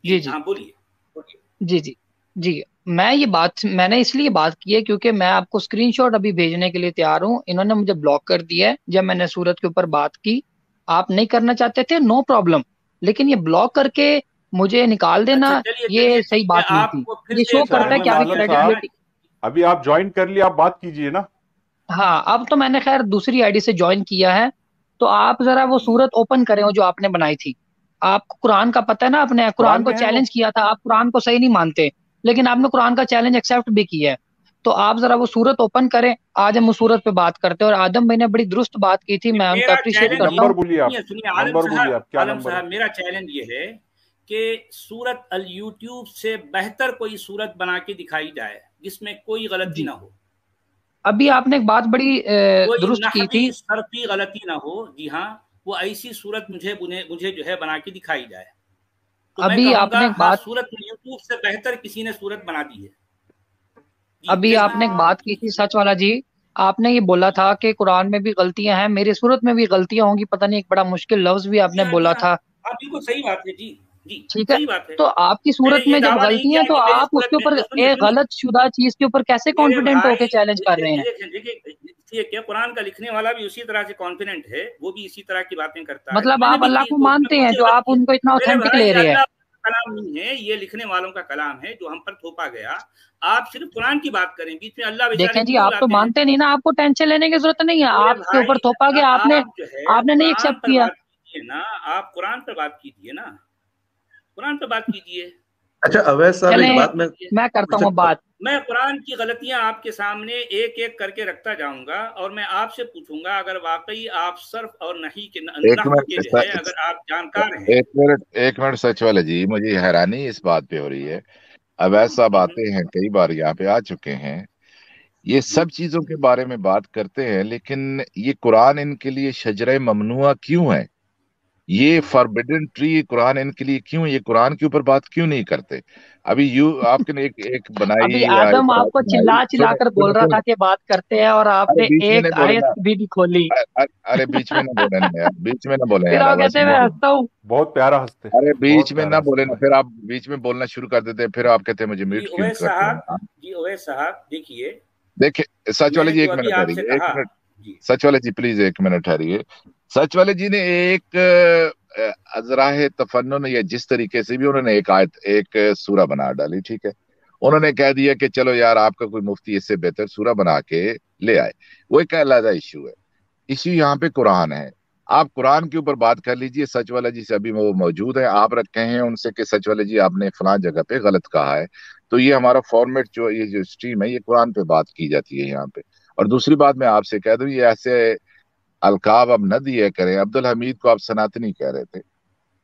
जी जी जी हाँ बोलिए बोलिए। जी जी जी। मैं ये बात मैंने इसलिए बात की है क्योंकि मैं आपको स्क्रीनशॉट अभी भेजने के लिए तैयार हूँ। इन्होंने मुझे ब्लॉक कर दिया है जब मैंने सूरत के ऊपर बात की। आप नहीं करना चाहते थे, नो प्रॉब्लम, लेकिन ये ब्लॉक करके मुझे निकाल अच्छा देना चलिए ये सही ठीक है, बात नहीं थी। आपको फिर ये से शो एक बार करता है कि चेयरमैन आपकी आलम साहब, क्रेडिबिलिटी। अभी आप ज्वाइन कर लिए, आप बात कीजिए ना। हाँ, अब तो मैंने खैर दूसरी आईडी से ज्वाइन किया है, तो आप जरा वो सूरत ओपन करें जो आपने बनाई थी। आपको कुरान का पता है ना, आपने कुरान कुरान को में है वो। चैलेंज किया था, आप कुरान को सही नहीं मानते, लेकिन आपने कुरान का चैलेंज एक्सेप्ट भी किया है। तो आप जरा वो सूरत ओपन करें, आज हम उस सूरत पे बात करते हैं। और आदम भाई ने बड़ी दुरुस्त बात की थी, मैं उनको मेरा अप्रिशिएट नहीं, चैलेंज करता नंबर हूँ। बोलिए आप, सुनिए नंबर बोलिए आप, क्या आलम नंबर साहब, है? मेरा चैलेंज ये है कि सूरत अल यूट्यूब से बेहतर कोई सूरत बना के दिखाई जाए जिसमें कोई गलती जी, ना हो, अभी आपने एक बात बड़ी कोई दुरुस्त की नहवी थी। सरफी गलती ना हो। जी हाँ, वो ऐसी सूरत मुझे जो है बना के दिखाई जाए, तो मैं अभी कहूंगा आपने एक हाँ, बात सूरत यूट्यूब से बेहतर किसी ने सूरत बना दी है। जी अभी बिल्कुल। आपने एक बात की थी सच वाला जी। आपने ये बोला था कि कुरान में भी गलतियां हैं, मेरी सूरत में भी गलतियां होंगी, पता नहीं, एक बड़ा मुश्किल लफ्ज भी जी आपने हाँ, जी बोला हाँ, था। हाँ बिल्कुल सही बात है जी। जी ठीक है, सही बात है। तो आपकी मैंने सूरत ये में जब दावा नहीं गलती किया है है तो कि मेरी आप सूरत उसके में, ऊपर सुनिए एक सुनिए, गलत शुदा चीज के ऊपर कैसे मेरे कॉन्फिडेंट भाई होके चैलेंज कर रहे हैं? देखिए, ठीक है, कुरान का लिखने वाला भी उसी तरह से कॉन्फिडेंट है, वो भी इसी तरह की बातें करता है, तो मतलब मैंने आप भी अल्लाह की, को तो उसमें मानते कौन हैं सी जो आप गलती है? उनको इतना मेरे ऑथेंटिक भाई, ले रहे हैं? अल्लाह का कलाम नहीं है, ये लिखने वालों का कलाम है जो हम पर थोपा गया। आप सिर्फ कुरान की बात करें, बीच में अल्लाह बेचारे देखें जी, क्यों आप तो लाते हैं? मानते नहीं ना, आपको टेंशन लेने की जरूरत नहीं है, मेरे आपके ऊपर भाई, थोपा गया, आपने आप जो है आपने नहीं कुरान एक्सेप्ट पर किया। बात कीजिए ना, आप कुरान पर बात कीजिए ना, कुरान पर बात कीजिए। अच्छा अवैध साहब, कुरान चले, एक पर बात बात मैं कीजिए। मैं करता पूछ हूँ सकता हूँ? बात। मैं कुरान की गलतियां आपके सामने एक एक करके रखता जाऊंगा, और मैं आपसे पूछूंगा, अगर वाकई आप सर्फ और नहीं के एक नहव के जो है मिनट, अगर आप जानकार हैं। एक मिनट सच वाले जी, मुझे हैरानी इस बात पे हो रही है। अवैध साहब हम्म, आते हैं, कई बार यहाँ पे आ चुके हैं, ये जी सब चीजों के बारे में बात करते हैं, लेकिन ये कुरान इनके लिए शजरे ममनुआ क्यों है? ये फॉरबिडन ट्री कुरान इनके लिए क्यों? ये कुरान के ऊपर बात क्यों नहीं करते? अभी आपने एक एक अभी बनाई, आदम एक आयत आपको बनाई, चिल्ला चिल्ला सुने कर बोल सुने रहा था सुने, कि बात करते हैं, और अरे आपने बीच में एक नहीं बोले आयत ना, भी नहीं खोली। अरे बीच में ना बोले ना यार, बीच में ना बोले फिर यार, आप आवाज कहते हैं मैं सुनो। हंसता हूँ। बहुत प्यारा हंसते, अरे बीच बहुत में प्यारा ना बोले हंसते ना, भाई। फिर आप बीच में बोलना शुरू कर देते हैं, फिर आप कहते हैं मुझे जी म्यूट क्यों उवैस करते साहब, हैं आप? जी उवैस साहब, देखिए, देखिए सच वाले मैंने जी, जो एक अभी मिनट आपसे ठहरिए, एक कहा। मिनट, जी सच वाले जी प्लीज एक मिनट ठहरिए। सच वाले जी ने एक अजराह तफन्नुन, या जिस तरीके से भी उन्होंने एक आयत, एक सूरा बना डाली, ठीक है। उन्होंने कह दिया कि चलो यार, आपका कोई मुफ्ती इससे बेहतर सूरा बना के ले आए, वो एक अलग इशू है। इश्यू यहाँ पे कुरान है। आप कुरान के ऊपर बात कर लीजिए, सच वाला जी से अभी वो मौजूद है, आप रखे हैं उनसे कि सच वाले जी आपने फलां जगह पे गलत कहा है। तो ये हमारा फॉर्मेट जो, ये जो स्ट्रीम है, ये कुरान पे बात की जाती है यहाँ पे। और दूसरी बात मैं आपसे कह दूं, ये ऐसे अलकाब अब न दिया करें। अब्दुल हमीद को आप सनातनी कह रहे थे,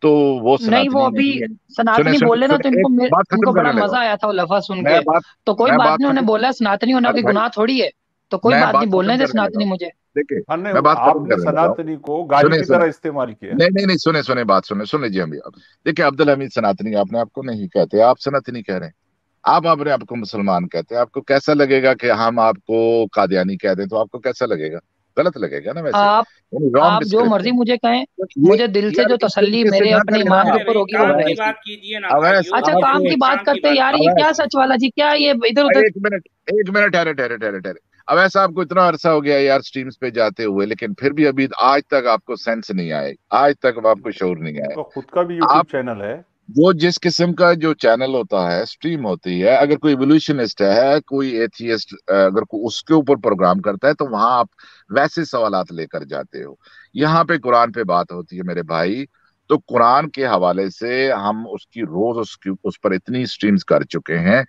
तो वो नहीं, वो सनातनी अभी नहीं है। सुने सनातनी सुने बोले ना, तो सुने, एक बात इनको खत्म बड़ा करने लगा, मजा आया था वो लफज सुन मैं के। बात तो कोई मैं बात बात नहीं, उन्हें खत्म, बोला सनातनी होना अरे कोई भाई गुनाह थोड़ी है, तो कोई मैं बात बात नहीं, खत्म बोलने दे करने लगा सनातनी हूँ। मुझे। देखिए, हमने, मैं बात खत्म आपने करने लगा हूँ। सनातनी को गाली सुने की सुने, तरह इस्तेमाल किया। नहीं नहीं नहीं, सुने सुने, बात सुने, सुन लीजिए। हम भी अब देखिए, अब्दुल हमीद सनातनी आपने आपको नहीं कहते, आप सनातनी कह रहे हैं। आप अपने आपको मुसलमान कहते हैं, आपको कैसा लगेगा कि हम आपको कादियानी कह दें? तो आपको कैसा लगेगा? गलत लगेगा ना वैसे, आप यानी रॉन्ग आप जो मर्जी डिस्क्रिप्शन। मुझे कहें, तो ये मुझे दिल से यार जो इस तसल्ली तरीके से मेरे ना अपने करें ईमान ना। के अरे ऊपर भाई, होगी वो काम की अवैस रहेगी। बात कीजिए ना अवैस भाइयों, अच्छा, ये काम आपको, की हमें बात काम की करते हैं बात यार, ये कीजिए। क्या अवैस सच वाला जी, क्या ये इधर उधर? एक मिनट, एक मिनट, ठहरे ठहरे ठहरे ठहरे। अवैस आपको इतना अरसा हो गया यार स्ट्रीम्स पे जाते हुए, लेकिन फिर भी अभी आज तक आपको सेंस नहीं आए, आज तक आपको शऊर नहीं उनका आया। खुद का भी यूट्यूब आप चैनल है। वो जिस किस्म का जो चैनल होता है, स्ट्रीम होती है, अगर कोई इवोल्यूशनिस्ट है, कोई एथियस्ट, अगर कोई उसके ऊपर प्रोग्राम करता है, तो वहां आप वैसे सवालात लेकर जाते हो। यहाँ पे कुरान पे बात होती है मेरे भाई। तो कुरान के हवाले से हम उसकी रोज उस पर इतनी स्ट्रीम्स कर चुके हैं।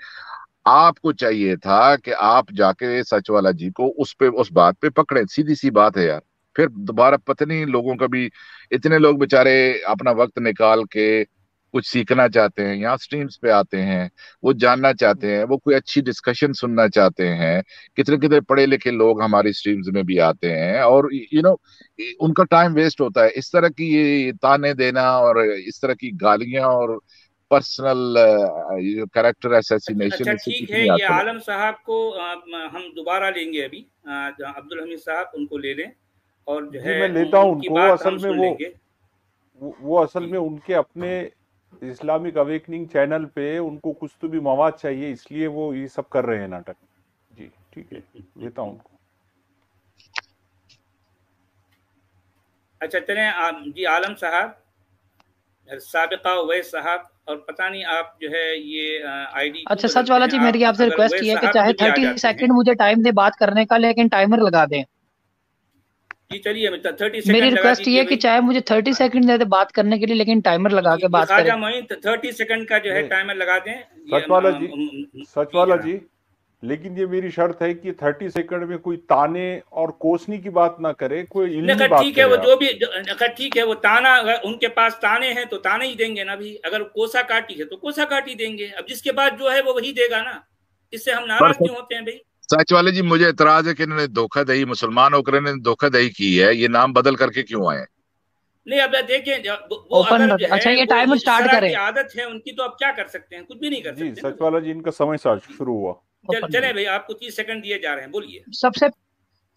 आपको चाहिए था कि आप जाके सच वाला जी को उस पे, उस बात पे पकड़े, सीधी सी बात है यार। फिर दोबारा पता नहीं लोगों का भी, इतने लोग बेचारे अपना वक्त निकाल के कुछ सीखना चाहते हैं, यहाँ स्ट्रीम्स पे आते हैं, वो जानना चाहते हैं, वो कोई अच्छी डिस्कशन सुनना चाहते हैं। कितने कितने पढ़े लिखे लोग हमारी स्ट्रीम्स में भी आते हैं, और उनका टाइम वेस्ट होता है। इस तरह की ये ताने देना और इस तरह की गालियां और पर्सनल कैरेक्टर अच्छा असैसिनेशन, इससे ठीक कुछ है, नहीं ये आता ना। आलम साहब को हम दोबारा लेंगे अभी, अब्दुल हमीद साहब उनको ले लें, और जो जी है मैं लेता हूँ उनकी उनको। बात असल हम में सुन लेंगे। वो असल जी में उनके अपने इस्लामिक अवेकनिंग चैनल पे उनको कुछ तो भी मवाद चाहिए, इसलिए वो ये सब कर रहे हैं नाटक। जी ठीक है, लेता हूँ उनको। अच्छा चलें, जी आलम साहब, साबिका उवैस साहब, और पता नहीं आप जो है ये आईडी। अच्छा सच वाला जी, मेरी आपसे रिक्वेस्ट ये है कि चाहे 30 सेकंड मुझे टाइम दे बात करने का, लेकिन टाइमर लगा दें जी। चलिए 30 सेकंड मेरी रिक्वेस्ट ये है कि चाहे मुझे 30 सेकंड दे दे बात करने के लिए, लेकिन टाइमर लगा के बात करें। ख्वाजा मोइन 30 सेकंड का जो है टाइमर लगा दें। सच वाला जी, लेकिन ये मेरी शर्त है कि 30 सेकंड में कोई ताने और कोसनी की बात ना करे, कोई इल्मी बात ठीक है, वो जो भी ठीक है, वो ताना अगर उनके पास ताने हैं तो ताने ही देंगे ना भी, अगर कोसा काटी है तो कोसा काटी देंगे। अब जिसके बाद जो है वो वही देगा ना, इससे हम नाराज क्यों होते हैं भाई? सच वाले जी, मुझे एतराज है कि इन्होंने धोखाधड़ी, मुसलमान होकर इन्होंने धोखाधड़ी की है। ये नाम बदल करके क्यों आए? नहीं अब देखिए वो अगर जो अच्छा है, ये टाइमर स्टार्ट करें, आदत है उनकी, तो अब क्या कर सकते हैं? कुछ भी नहीं कर सकते। सच वाला जी, इनका समय शुरू हुआ। चले भाई, आपको 30 सेकंड दिए जा रहे हैं, बोलिए।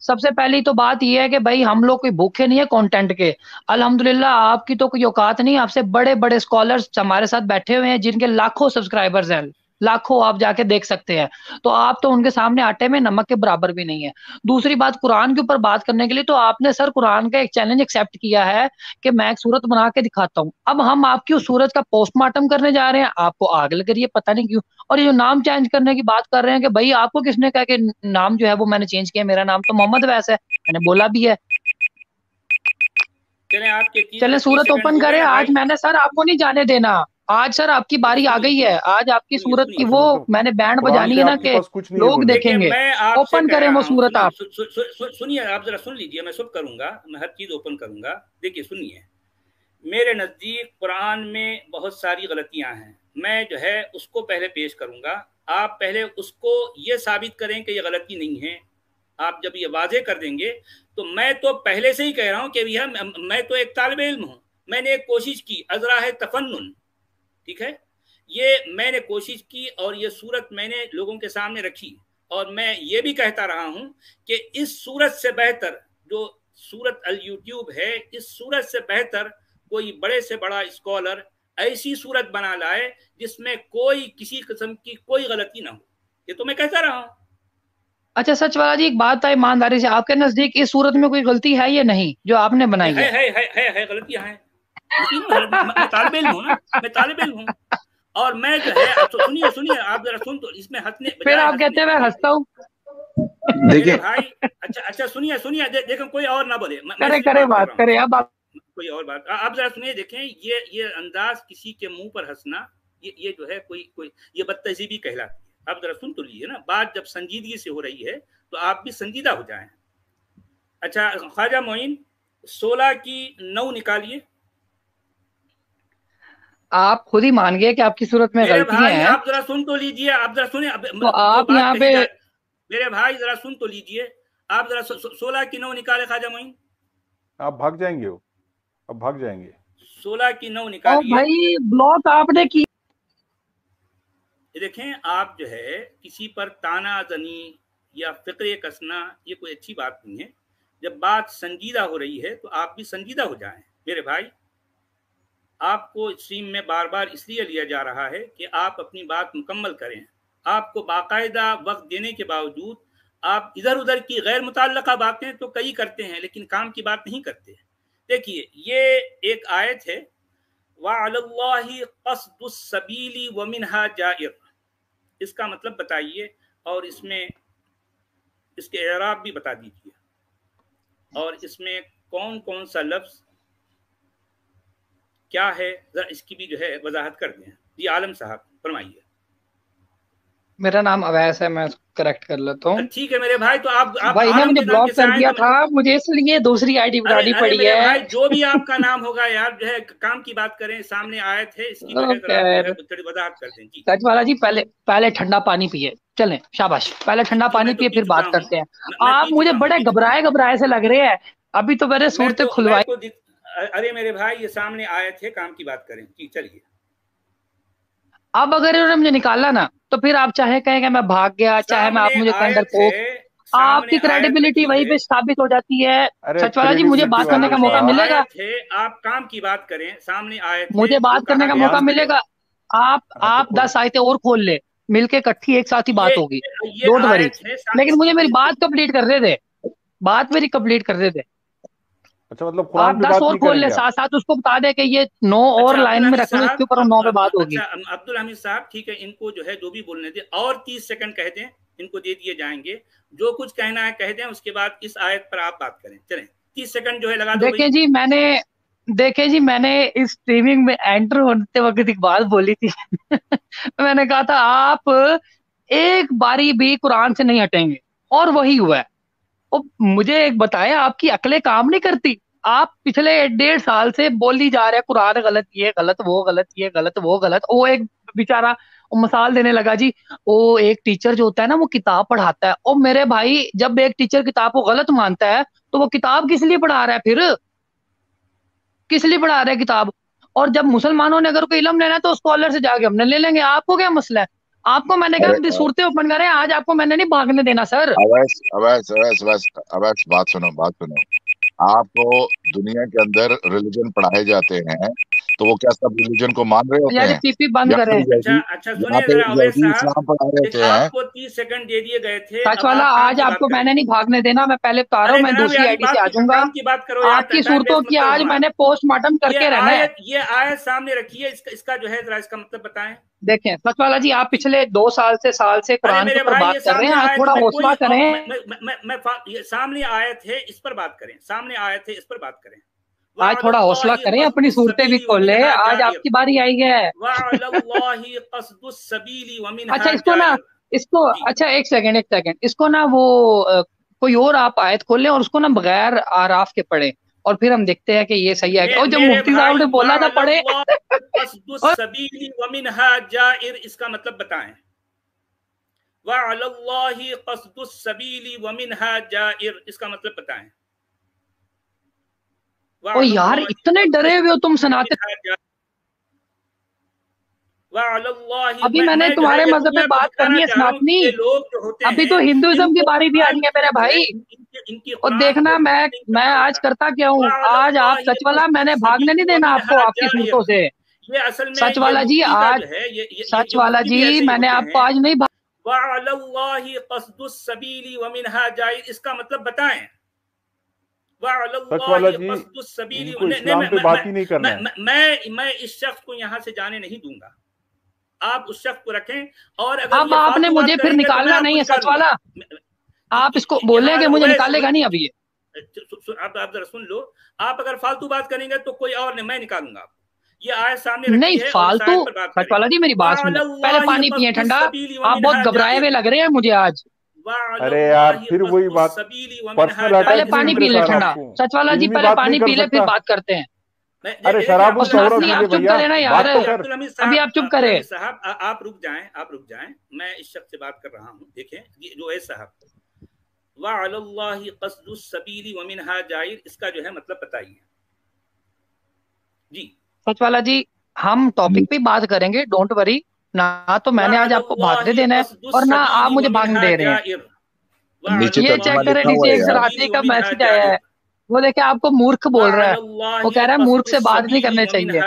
सबसे पहली तो बात यह है कि भाई हम लोग कोई भूखे नहीं है कंटेंट के। अल्हम्दुलिल्लाह आपकी तो कोई औकात नहीं, आपसे बड़े बड़े स्कॉलर्स हमारे साथ बैठे हुए हैं जिनके लाखों सब्सक्राइबर्स हैं, लाखों, आप जाके देख सकते हैं। तो आप तो उनके सामने आटे में नमक के बराबर भी नहीं है। दूसरी बात, कुरान के ऊपर बात करने के लिए तो आपने सर कुरान का एक चैलेंज एक्सेप्ट किया है कि मैं एक सूरत बना के दिखाता हूँ। अब हम आपकी उस सूरत का पोस्टमार्टम करने जा रहे हैं, आपको आग लग रही है पता नहीं क्यों। और ये जो नाम चेंज करने की बात कर रहे हैं कि भाई आपको किसने कहा कि नाम जो है वो मैंने चेंज किया? मेरा नाम तो मोहम्मद वैस है, मैंने बोला भी है। चले सूरत ओपन करें। आज मैंने सर आपको नहीं जाने देना, आज सर आपकी बारी आ गई है, आज आपकी सूरत की वो मैंने बैंड बजानी है ना कि लोग देखेंगे। ओपन करें वो सूरत आप। सुनिए, आप जरा सुन लीजिए, मैं सब करूंगा, मैं हर चीज ओपन करूंगा। देखिए सुनिए, मेरे नजदीक कुरान में बहुत सारी गलतियां हैं, मैं जो है उसको पहले पेश करूंगा। आप पहले उसको ये साबित करें कि ये गलती नहीं है। आप जब ये वाजे कर देंगे तो मैं तो पहले से ही कह रहा हूं कि भैया मैं तो एक तालिब इल्म हूं, मैंने एक कोशिश की, अजरा है तफन्नुन, ठीक है, ये मैंने कोशिश की और ये सूरत मैंने लोगों के सामने रखी। और मैं ये भी कहता रहा हूं कि इस सूरत से बेहतर जो सूरत अल यूट्यूब है, इस सूरत से बेहतर कोई बड़े से बड़ा स्कॉलर ऐसी सूरत बना लाए जिसमें कोई किसी किस्म की कोई गलती ना हो। ये तो मैं कहता रहा हूं। अच्छा सच वाला जी, एक बात है ईमानदारी से, आपके नजदीक इस सूरत में कोई गलती है या नहीं जो आपने बनाई है? है गलतियां हैं। मैं तालिब इल्म हूं ना, मैं तालिब इल्म हूं। और मैं जो है, सुनिए आप जरा सुन, तो इसमें हंसने फिर आप कहते हैं मैं हंसता हूँ। देखिए भाई, अच्छा सुनिए देखो कोई और ना बोले, करे बात करे। अब आप कोई और बात आप जरा सुनिए। देखें ये अंदाज किसी के मुंह पर हंसना, ये जो है कोई ये बदतहजीबी कहलाती है। आप जरा सुन तो लीजिए ना, बात जब संजीदगी से हो रही है तो आप भी संजीदा हो जाएं। अच्छा ख्वाजा मोइन, 16 की 9 निकालिए। आप खुद ही मान गए कि आपकी सूरत में गलतियां हैं। आप जरा सुन तो लीजिए, आप जरा सुनिए। तो आप यहाँ पे मेरे भाई जरा सुन तो लीजिए, आप जरा 16 की 9 निकाले ख्वाजा मोइन। आप भाग जाएंगे, अब भाग जाएंगे। 16 की 9 निकालिए। भाई ब्लॉक आपने की। देखें, आप जो है किसी पर ताना जनी या फिक्रे कसना ये कोई अच्छी बात नहीं है। जब बात संजीदा हो रही है तो आप भी संजीदा हो जाएं। मेरे भाई, आपको स्ट्रीम में बार बार इसलिए लिया जा रहा है कि आप अपनी बात मुकम्मल करें। आपको बाकायदा वक्त देने के बावजूद आप इधर उधर की गैर मुताल्लका बातें तो कई करते हैं, लेकिन काम की बात नहीं करते। देखिए, ये एक आयत है, वअलल्लाहि क़स्दुस सबीली व मिनहा जाइर। इसका मतलब बताइए और इसमें इसके एराब भी बता दीजिए, और इसमें कौन कौन सा लफ्ज क्या है, जरा इसकी भी जो है वजाहत कर दें। जी आलम साहब फरमाइए। मेरा नाम अवैस है, मैं करेक्ट कर लेता हूँ। ठीक है मेरे भाई, तो आप भाई ने मुझे ब्लॉक कर दिया था, मुझे इसलिए दूसरी आईडी बनानी पड़ी है। भाई जो भी आपका नाम होगा यार, जो है काम की बात करें, सामने आयत है इसकी थोड़ी वजाहत कर दें। जी सच वाला जी, पहले ठंडा पानी पिए, चलें शाबाश, पहले ठंडा पानी पिए फिर बात करते हैं। आप मुझे बड़े घबराए से लग रहे हैं, अभी तो मैंने सूरतें खुलवाई। अरे मेरे भाई, ये सामने आयत है, काम की बात करें। जी चलिए। अब अगर इन्होंने मुझे निकाला ना तो फिर आप चाहे कहें कि मैं भाग गया, चाहे मैं आप मुझे अंदर को, आपकी क्रेडिबिलिटी वहीं पे साबित हो जाती है। सचवाला जी, मुझे बात करने का मौका मिलेगा? आप काम की बात करें, सामने आए, मुझे बात करने का मौका मिलेगा। आप 10 आयतें और खोल ले, मिलके इकट्ठी एक साथ ही बात होगी, डोंट वरी। लेकिन मुझे मेरी बात कंप्लीट कर दे, बात मेरी कंप्लीट कर दे। अच्छा, मतलब आप कुरान पे 10 बात और नहीं खोल ले, करेंगे आप? साथ साथ उसको बता दे कि ये 9 और अच्छा लाइन अब्दुल में हमीद रख लो, साहब, इसके ऊपर 9 पे बात होगी। अच्छा अब्दुल हमीद साहब ठीक है, इनको जो है जो भी बोलने दें, और 30 सेकंड कह दें, इनको दे दिए जाएंगे, जो कुछ कहना है कह दें, उसके बाद इस आयत पर आप बात करें। चलें 30 सेकंड जो है लगा दो भाई। देखिए जी, मैंने इस स्ट्रीमिंग में एंटर होते वक्त एक बात बोली थी मैंने कहा था आप एक बारी भी कुरान से नहीं हटेंगे, और वही हुआ है। और मुझे एक बताएं, आपकी अकलें काम नहीं करती? आप पिछले 1.5 साल से बोली जा रहे हैं कुरान गलत, ये गलत, वो गलत, ये गलत, वो गलत। वो एक बेचारा वो मिसाल देने लगा जी, वो एक टीचर जो होता है ना, वो किताब पढ़ाता है। और मेरे भाई, जब एक टीचर किताब को गलत मानता है तो वो किताब किस लिए पढ़ा रहा है? फिर किस लिए पढ़ा रहा है किताब? और जब मुसलमानों ने अगर कोई इल्म लेना है तो स्कॉलर से जाके हमने ले लेंगे, आपको क्या मसला है? आपको मैंने कहा अरे सूरतें ओपन करें, आज आपको मैंने नहीं भागने देना सर। अवैस अवैस अवैस अवैस अवैस, बात सुनो, बात सुनो। आपको दुनिया के अंदर रिलीजन पढ़ाए जाते हैं, तो वो क्या सब रिलीजन को मान रहे होते यार हैं? पीपी बंद यहाँ पे करें। अच्छा यहूदी अच्छा, यहाँ सुनिए पे जरा अवैस यहूदी साहब, इस्लाम पढ़ा रहे होते हैं। आपको 30 सेकंड दे दिए गए थे, सच अब वाला, आप काम आज की बात आपको करें। मैंने नहीं भागने देना, मैं पहले बता रहा हूँ, अरे मैं जनाब दूसरी यार आईडी से आ बात जाऊंगा। काम की बात करो यार, आपकी टाइम सूरतों वेस्ट मत की करो आज हमारा। मैंने पोस्टमार्टम करके रहना है। ये आयत सामने रखी है, इसका जो है जरा इसका मतलब बताएं। देखें सच वाला जी, आप पिछले 2 साल से अरे कुरान के मेरे ऊपर भाई, बात ये कर रहे सामने हैं, आज आयत थोड़ा में कोई हौसला करें। ये सामने आयत है, इस पर बात करें, सामने आयत है, इस पर बात करें। आज थोड़ा हौसला वअलल्लाहि करें, अपनी क़स्दुस सूरतें भी सबीली व खोल ले, मिनहा आज जाइर। आपकी बारी आई है। वअलल्लाहि क़स्दुस सबीली व मिनहा अच्छा इसको ना, जाइर। इसको जी अच्छा एक सेकंड, इसको ना वो कोई और आप आयत खोल लें और उसको ना बगैर आराफ के पढ़े, और फिर हम देखते हैं कि ये सही है। और जब मेरे मुफ्ती साहब भाई, ने बोला था पढ़े वअलल्लाहि क़स्दुस और सबीली व मिनहा जाइर, इसका मतलब बताएं। वअलल्लाहि क़स्दुस सबीली व मिनहा जाइर, इसका मतलब बताएं। ओ यार, वअलल्लाहि इतने डरे हुए हो तुम सनातन। मिनहा जाइर। वअलल्लाहि, अभी मैंने मैं जो है तुम्हारे ये मजहब पे दुनिया को बात दिखाना करनी है चाह रहा हूँ कि सनातनी। ये लोग जो होते अभी हैं, तो हिंदुइज्म की इनको बारी भी कुरान आनी है मेरे जो है, भाई। इनकी और कुरान देखना, को नहीं मैं पता आज होता। करता क्या हूँ, आज आप वअलल्लाहि सच वाला, मैंने क़स्दुस भागने नहीं सबीली व देना आपको मिनहा आपकी जाइर। सूरतों से। ये असल में सच ये वाला जी, मुफ्ती का आज जो है, सच ये वाला मुफ्ती भी जी, ऐसे ही मैंने होते आपको हैं। आज नहीं वअलल्लाहि क़स्दुस सबीली व मिनहा जाइर, इसका मतलब बताएं। सच वाला वअलल्लाहि जी, क़स्दुस सबीली, इनको नहीं, इस्लाम पे बात ही नहीं करना है। मैं इस शख्स को यहाँ से जाने नहीं दूंगा। आप उस शख्स को रखें, और अगर अब ये आपने फालतू बात मुझे फिर करेंगे तो मैं निकालना आपको नहीं है सच निकालूंगा। वाला। आप इसको बोले कि मुझे निकालेगा नहीं अभी ये। आप जरा सुन लो, आप अगर फालतू बात करेंगे तो कोई और नहीं, मैं निकालूंगा आपको। ये आयत सामने रखी नहीं है और इस फालतू। आयत पर बात सच करें। वाला जी मेरी बात सुने, पहले वअलल्लाहि पानी पिए क़स्दुस ठंडा। सबीली व आप बहुत मिनहा घबराए हुए जाइर। लग रहे हैं मुझे आज। अरे यार, वअलल्लाहि फिर वही क़स्दुस बात, सबीली व मिनहा पर्सनल पहले अटैक जाइर, ही इसका पानी नहीं पी मेरे ले मतलब साथ ठंडा। आपको। सच वाला जी, इल्मी पहले बात नहीं पानी कर पी ले, फिर सकता। बात करते हैं। अरे देखिए शराब और शौहरत सनातनी मिले आप चुप भैया, करें ना यार। बात तो कर। अब्दुल हमीद अभी साहब, आप चुप करें। आप रुक जाएं, आप रुक जाएं, मैं इस शख्स से बात कर रहा हूं। देखें ये जो है साहब, वअलल्लाहि क़स्दुस सबीली व मिनहा जाइर, इसका जो है मतलब बताइए जी। सच वाला जी, हम टॉपिक पे बात करेंगे, डोंट वरी। ना तो मैंने आज आपको भागने वअलल्लाहि देना है क़स्दुस और ना आप सबीली मुझे व भागने मिनहा दे रहे हैं। जाइर। नीचे ये तर्जुमा चेक करें, लिखा हुआ नीचे है एक यार। सनातनी का मैसेज आया है, वो देखे आपको मूर्ख बोल रहा है। वो कह रहा है मूर्ख से बात नहीं करने चाहिए।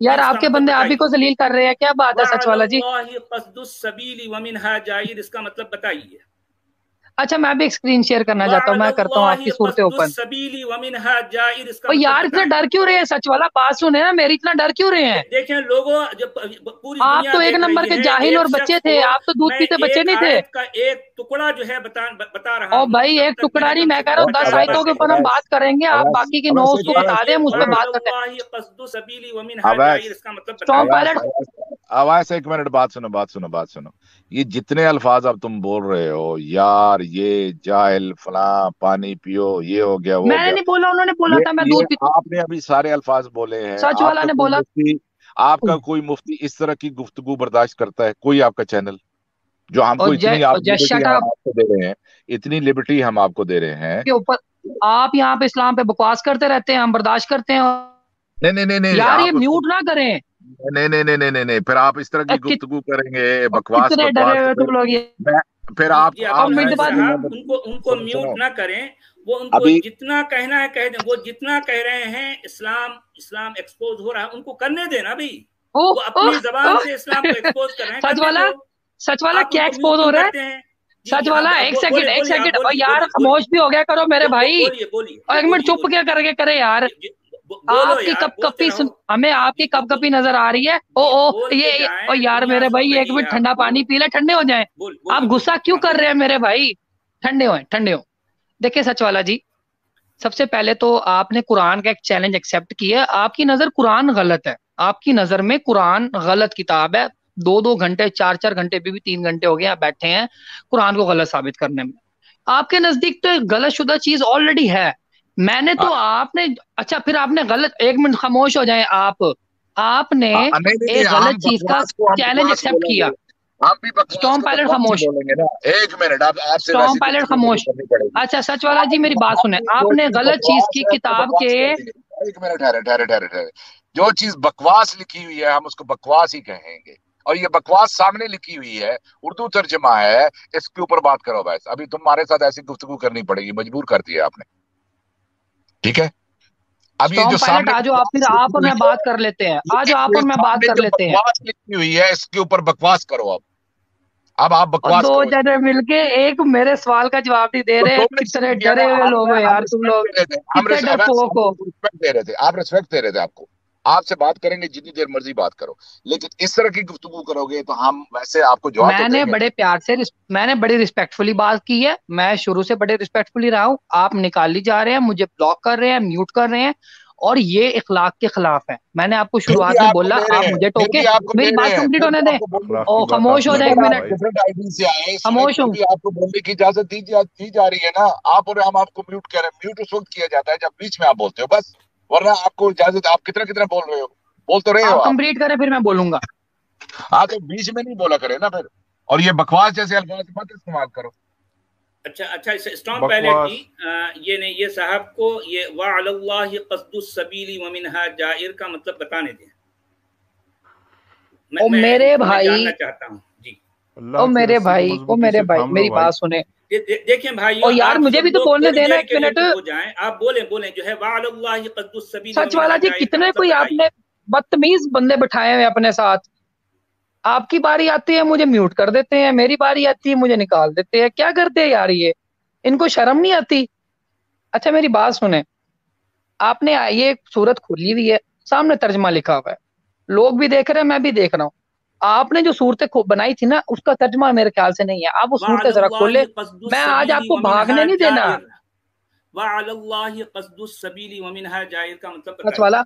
यार आपके बंदे आप ही को जलील कर रहे हैं, क्या बात है सच वाला जी? वअलल्लाहि क़स्दुस सबीली व मिनहा जाइर, इसका मतलब बताइए। अच्छा मैं भी एक स्क्रीन शेयर करना चाहता हूँ, मैं करता हूँ आपकी सूरतें ओपन। सबीली व मिनहा जाइर, इसका और मतलब यार इतना बताएं। डर क्यों रहे हैं? सच वाला बात सुने ना मेरी, इतना डर क्यों रहे हैं? देखें लोगों, जब पूरी आप दुनिया तो एक देख नंबर रही के है, जाहिल एक और शख्स बच्चे थे, को आप तो दूध मैं पीते बच्चे एक नहीं थे। आयत का एक टुकड़ा जो है बता रहा और हूं, भाई तब एक तक टुकड़ा मैंने नहीं, कम मैं से कह कम रहा हूँ 10 50 बार आयतों के ऊपर हम कही। बात करेंगे, आप अवैस बाकी की 9 अवैस उसको एक बता मिनट, दें, हम उस पर बात करते हैं। वअलल्लाहि क़स्दुस सबीली व मिनहा अवैस जाइर, इसका मतलब स्टॉम बताएं। अवैस पायलट। अवैस एक मिनट, बात सुनो। ये जितने अल्फाज अब तुम बोल रहे हो यार, ये जाहिल, फला, पानी पियो, ये हो गया, वो हो मैंने गया, नहीं बोला, उन्होंने बोला था मैं ये दूध पी। आपने अभी सारे अल्फाज बोले हैं। सच वाला ने बोला। आपका कोई मुफ्ती इस तरह की गुफ्तगू बर्दाश्त करता है? कोई आपका चैनल जो हमको और इतनी आप जस्ट लिबर्टी शट हम अप आपको दे रहे हैं, इतनी लिबर्टी हम आपको दे रहे हैं। के ऊपर आप यहाँ पे इस्लाम पे बकवास करते रहते हैं, हम बर्दाश्त करते हैं। नहीं, यार ये आप उसको, म्यूट ना करें। नहीं, फिर आप इस तरह की गुफ्तगू करेंगे, बकवास कितने डरे बकवास, तो हुए तुम लोग ये। मैं फिर जी आप जी और अब्दुल मिनट हमीद बाद साहब, उनको सुनो म्यूट सुनो ना करें। वो उनको अभी जितना कहना है कह दें। वो जितना कह रहे हैं इस्लाम एक्सपोज हो रहा है, उनको करने देना भी। ओह वो अपनी ओह जबान ओह से इस्लाम को एक्सपोज कर रहे हैं, सच करने वाला, दो। सच वाला आप क्या उनको म्यूट एक्सपोज हो क्यों रहा है? करते हैं? सच वाला एक सेकंड और यार खामोश भी हो गया करो मेरे भाई, और एक मिनट चुप क्या करके करे यार। आपकी कपकपी हमें आपकी कपकपी नजर आ रही है। ओ ये ओ यार मेरे भाई एक मिनट ठंडा पानी पी ले, ठंडे हो जाए। आप गुस्सा क्यों कर रहे हैं मेरे भाई, ठंडे हो। देखिए सच वाला जी, सबसे पहले तो आपने कुरान का एक चैलेंज एक्सेप्ट किया। आपकी नजर कुरान गलत है, आपकी नजर में कुरान गलत किताब है। 2-2 घंटे 4-4 घंटे भी 3 घंटे हो गए आप बैठे हैं कुरान को गलत साबित करने में। आपके नजदीक तो गलत शुदा चीज ऑलरेडी है। मैंने तो आपने अच्छा फिर आपने गलत, एक मिनट खामोश हो जाए आपने एक गलत चीज का चैलेंज एक्सेप्ट किया। हम भी स्टॉर्म पायलट खामोश, ना, एक मिनट आपसे स्टॉर्म पायलट खामोश। अच्छा सच वाला जी मेरी बात सुने, आपने गलत चीज की किताब के, एक मिनट ठहरे। जो चीज बकवास लिखी हुई है हम उसको बकवास ही कहेंगे, और ये बकवास सामने लिखी हुई है, उर्दू तर्जमा है, इसके ऊपर बात करो बस। अभी तुम्हारे साथ ऐसी गुफ्तगू करनी पड़ेगी, मजबूर कर दिया आपने, ठीक है। अब ये जो पायलट आज आप फिर आप और मैं बात कर लेते हैं, आज आप और मैं बात कर लेते हैं। बकवास लिखी हुई है इसके ऊपर बकवास करो। अब आप बकवास दो जने मिलके एक मेरे सवाल का जवाब नहीं दे रहे। कितने डरे हुए लोग हो यार तुम लोग, कितने डरपोक हो। रिस्पेक्ट दे रहे थे, आप रिस्पेक्ट दे रहे थे। आपको आपसे बात करेंगे जितनी देर मर्जी बात करो, लेकिन इस तरह की गुफ्तगू करोगे तो हम वैसे आपको जवाब मैंने बड़े प्यार से, मैंने बड़ी रिस्पेक्टफुली बात की है। मैं शुरू से बड़े रिस्पेक्टफुली रहा हूँ। आप निकाल जा रहे हैं, मुझे ब्लॉक कर रहे हैं, म्यूट कर रहे हैं, और ये इखलाक के खिलाफ है। मैंने आपको शुरुआत में बोला आप मुझे टोके, मेरी बात कंप्लीट होने दें। ओ खामोश हो जाए एक मिनट, खामोश हूँ। आपको बोलने की इजाजत दी जा रही है ना, आप और हम आपको म्यूट कर रहे हैं। म्यूट उस वक्त किया जाता है जब बीच में आप बोलते हो बस, वरना आपको इजाजत, आप कितना बोल रहे हो, बोल तो रहे हो आप कंप्लीट करें फिर मैं बोलूंगा। हाँ तो बीच में नहीं बोला करे ना फिर, और ये बकवास जैसे अल्फाज मत इस्तेमाल करो। अच्छा स्टॉर्म पायलट जी, ये नहीं, ये साहब को ये वअलल्लाहि क़स्दुस सबीली व मिनहा जाइर का मतलब बताने दें। ओ मेरे भाई, जानना चाहता हूँ जी। ओ मेरे भाई मेरी बात सुने। देखिए भाई, और यार मुझे भी तो बोलने देना एक मिनट। हो जाए आप बोले जो है वअलल्लाहि क़स्दुस सबीली। सच वाला जी, कितने कोई आपने बदतमीज बंदे बिठाए हुए अपने साथ। आपकी बारी आती है मुझे म्यूट कर देते हैं, मेरी बारी आती है मुझे निकाल देते हैं। क्या करते हैं यार ये, इनको शर्म नहीं आती। अच्छा मेरी बात सुने, आपने ये सूरत खुली हुई है, सामने तर्जमा लिखा हुआ है, लोग भी देख रहे हैं, मैं भी देख रहा हूँ। आपने जो सूरतें बनाई थी ना उसका तर्जमा मेरे ख्याल से नहीं है। आप वो सूरतें जरा खोले, मैं आज आपको भागने नहीं देना। वअलल्लाहि क़स्दुस सबीली व मिनहा जाइर का मतलब सच वाला।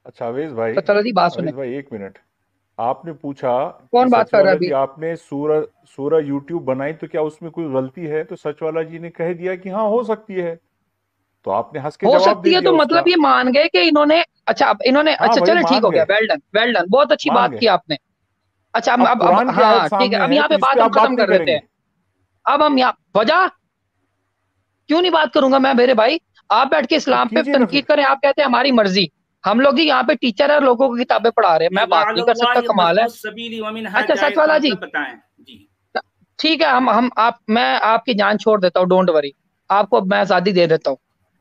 अच्छा अवेज भाई, बात सुने भाई एक मिनट। आपने पूछा कौन बात कर रहा है अभी? आपने सूरा यूट्यूब बनाई तो क्या उसमें कोई गलती है? तो सच वाला जी ने कह दिया कि हाँ हो सकती है, तो आपने हंस के हो जवाब सकती दे है। दिया तो मतलब ये मान गए कि इन्होंने, अच्छा अब इन्होंने, हाँ अच्छा चलो ठीक हो गया, वेल डन, बहुत अच्छी बात की आपने। अच्छा अब हाँ ठीक है, अब यहाँ पे बात हम खत्म कर देते हैं। अब हम यहाँ वजह क्यों नहीं बात करूंगा मैं मेरे भाई। आप बैठ के इस्लाम पे तनकीद करें, आप कहते हैं हमारी मर्जी। हम लोग ही यहाँ पे टीचर है, लोगों को किताबें पढ़ा रहे हैं, मैं बात नहीं कर सकता, कमाल है। अच्छा सच वाला जी, ठीक है, मैं आपकी जान छोड़ देता हूँ, डोंट वरी। आपको अब मैं आजादी दे देता हूँ,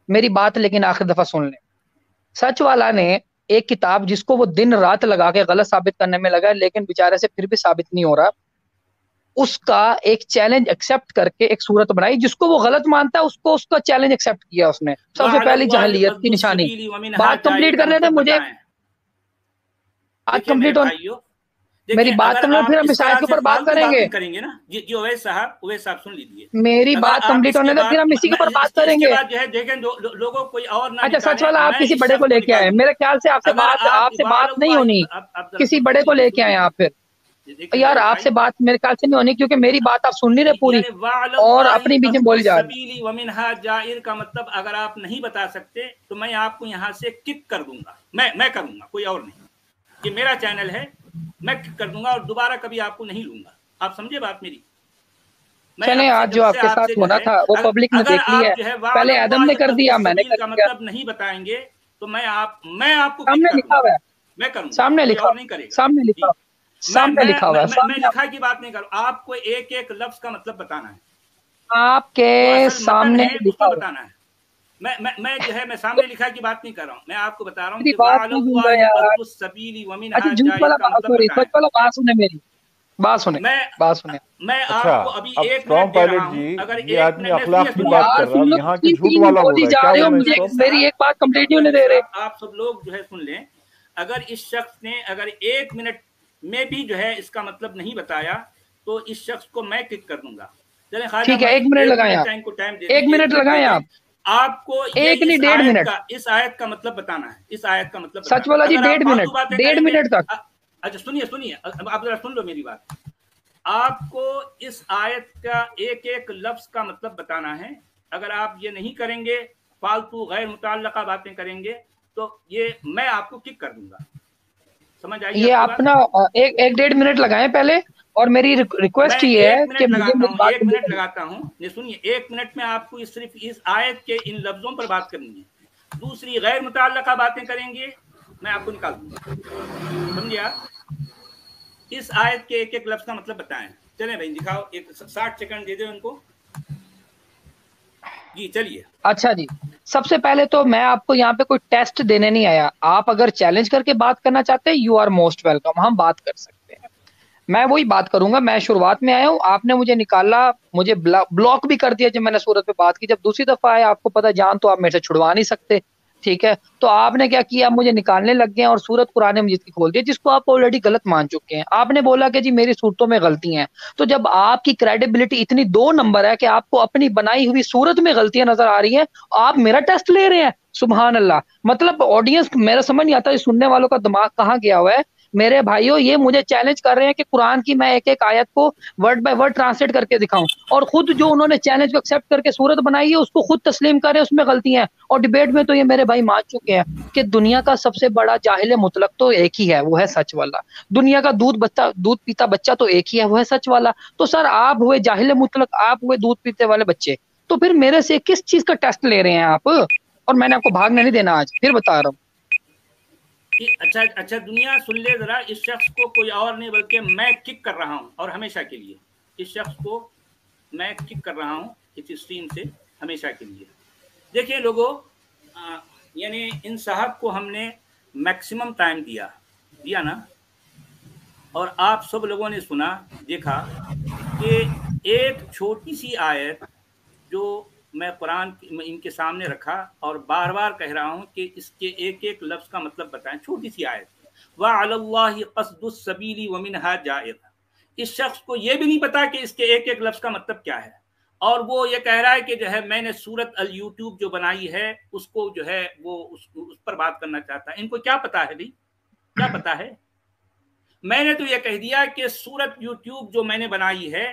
मेरी बात लेकिन आखिरी दफा सुन लें। सच वाला ने एक किताब जिसको वो दिन रात लगा के गलत साबित करने में लगा, लेकिन बेचारे से फिर भी साबित नहीं हो रहा, उसका एक चैलेंज एक्सेप्ट करके एक सूरत बनाई। जिसको वो गलत मानता है उसको उसका चैलेंज एक्सेप्ट किया उसने। सबसे पहली जहलियत की निशानी। बात कंप्लीट कर लेते मुझे, आज कंप्लीट हो मेरी बात कंप्लीट, फिर हम इस आयत के ऊपर बात करेंगे ना जी। ओवैस साहब सुन लीजिए, मेरी बात कंप्लीट होने दे, फिर हम इसी के ऊपर बात करेंगे। देखें लोगों कोई और ना। अच्छा सच वाला, आप किसी बड़े को लेके आए, मेरे ख्याल से आपसे बात नहीं होनी, किसी बड़े को लेके आए आप। फिर यार आपसे बात मेरे ख्याल से नहीं होनी, क्योंकि मेरी बात आप सुन नहीं रहे पूरी और अपनी बीच में बोल जा रहे। जाइर का मतलब अगर आप नहीं बता सकते तो मैं आपको यहाँ से किक कर दूंगा। मैं करूंगा, कोई और नहीं। ये मेरा चैनल है, मैं किक कर दूंगा और दोबारा कभी आपको नहीं लूंगा। आप समझे बात मेरी? चले आज जो आपके साथ होना था वो पब्लिक ने देख लिया है। पहले आदम ने कर दिया, मैंने कर दिया। मतलब नहीं बताएंगे तो मैं आपको सामने लिखा हुआ है, मैं करूंगा, सामने लिखा, नहीं करेगा, सामने लिखा, सामने लिखा हुआ है। मैं लिखा की बात नहीं करूँ, आपको एक एक लफ्ज का मतलब बताना है, आपके सामने लिखा बताना है। मैं जो है मैं सामने लिखा की बात नहीं कर रहा हूँ, मैं आपको बता रहा हूँ। बात सुने मेरी, बात सुने। मैं अच्छा, आपको अभी अब 1 स्ट्रॉन्ग मिनट दे रहा पायलट हूँ। जी, अगर ये 1 आदमी मिनट अखलाक की सुनिए बात कर रहा है, यहाँ के झूठ वाला बोल रहा है, क्या बोलना मुझे इसको? मेरी एक बात कंप्लीट नहीं होने दे रहे। आप सब लोग जो है सुन लें। अगर इस शख्स ने अगर 1 मिनट में भी जो है इसका मतलब नहीं बताया तो इस शख्स को मैं किक कर दूंगा। चले ख्वाजा, ठीक है, 1 मिनट लगाएं आप, इनको टाइम दे 1 मिनट लगाएं आप। आपको ये 1 नहीं 1.5 मिनट इस आयत का मतलब बताना है। इस आयत का मतलब सच वाला जी 1.5 मिनट, 1.5 मिनट तक। अच्छा सुनिए, आप जरा सुन लो मेरी बात। आपको इस आयत का एक एक लफ्ज का मतलब बताना है। अगर आप ये नहीं करेंगे, फालतू गैर मुतल्लका बातें करेंगे, तो ये मैं आपको किक कर दूंगा। समझ आई? ये अपना 1-1.5 मिनट लगाएं पहले, और मेरी रिक्वेस्ट ये है कि मुझे मेरी बात 1 मिनट लगाता हूँ। ये सुनिए, 1 मिनट में आपको सिर्फ इस आयत के इन लफ्जों पर बात करनी है। दूसरी गैर मुतल्लका बातें करेंगे, मैं आपको निकाल दूंगा। समझिए आप? इस आयत के एक एक लफ्ज का मतलब बताएं। चलें भाई, दिखाओ, एक 60 सेकंड दे दो इनको जी। चलिए। अच्छा जी, सबसे पहले तो मैं आपको यहाँ पे कोई टेस्ट देने नहीं आया। आप अगर चैलेंज करके बात करना चाहते हैं, यू आर मोस्ट वेलकम, हम बात कर सकते हैं। मैं वही बात करूंगा। मैं शुरुआत में आया हूँ, आपने मुझे निकाला, मुझे ब्लॉक भी कर दिया जब मैंने सूरत पे बात की। जब दूसरी दफा आया, आपको पता जान तो आप मेरे से छुड़वा नहीं सकते, ठीक है? तो आपने क्या किया, मुझे निकालने लग गए और सूरत कुरान मजीद की खोल दी, जिसको आप ऑलरेडी गलत मान चुके हैं। आपने बोला कि जी मेरी सूरतों में गलतियां हैं। तो जब आपकी क्रेडिबिलिटी इतनी 2 नंबर है कि आपको अपनी बनाई हुई सूरत में गलतियां नजर आ रही हैं, आप मेरा टेस्ट ले रहे हैं। सुभान अल्लाह। मतलब ऑडियंस, मेरा समझ नहीं आता सुनने वालों का दिमाग कहाँ गया हुआ है। मेरे भाइयों, ये मुझे चैलेंज कर रहे हैं कि कुरान की मैं एक एक आयत को वर्ड बाय वर्ड ट्रांसलेट करके दिखाऊं, और खुद जो उन्होंने चैलेंज को एक्सेप्ट करके सूरत बनाई है उसको खुद तस्लीम कर रहे हैं उसमें गलतियां हैं। और डिबेट में तो ये मेरे भाई मान चुके हैं कि दुनिया का सबसे बड़ा जाहिल मुतलक तो एक ही है, वो है सच वाला। दुनिया का दूध पीता बच्चा तो एक ही है, वो है सच वाला। तो सर, आप हुए जाहिल मुतलक, आप हुए दूध पीते वाले बच्चे, तो फिर मेरे से किस चीज का टेस्ट ले रहे हैं आप? और मैंने आपको भागने नहीं देना, आज फिर बता रहा हूँ। अच्छा दुनिया सुन ले जरा। इस शख्स को कोई और नहीं बल्कि मैं किक कर रहा हूँ, और हमेशा के लिए। इस शख्स को मैं किक कर रहा हूँ इस स्ट्रीम से हमेशा के लिए। देखिए लोगों, यानी इन साहब को हमने मैक्सिमम टाइम दिया ना, और आप सब लोगों ने सुना, देखा कि एक छोटी सी आयत जो मैं कुरान इनके सामने रखा और बार बार कह रहा हूँ कि इसके एक एक लफ्ज का मतलब बताएं। छोटी सी आयत, व अलल्लाहि क़स्दुस सबीली व मिनहा जाइर। इस शख्स को यह भी नहीं पता कि इसके एक एक लफ्ज का मतलब क्या है, और वो ये कह रहा है कि जो है मैंने सूरत अल यूट्यूब जो बनाई है उसको जो है वो उस पर बात करना चाहता है। इनको क्या पता है भाई? क्या पता है? मैंने तो ये कह दिया कि सूरत यूट्यूब जो मैंने बनाई है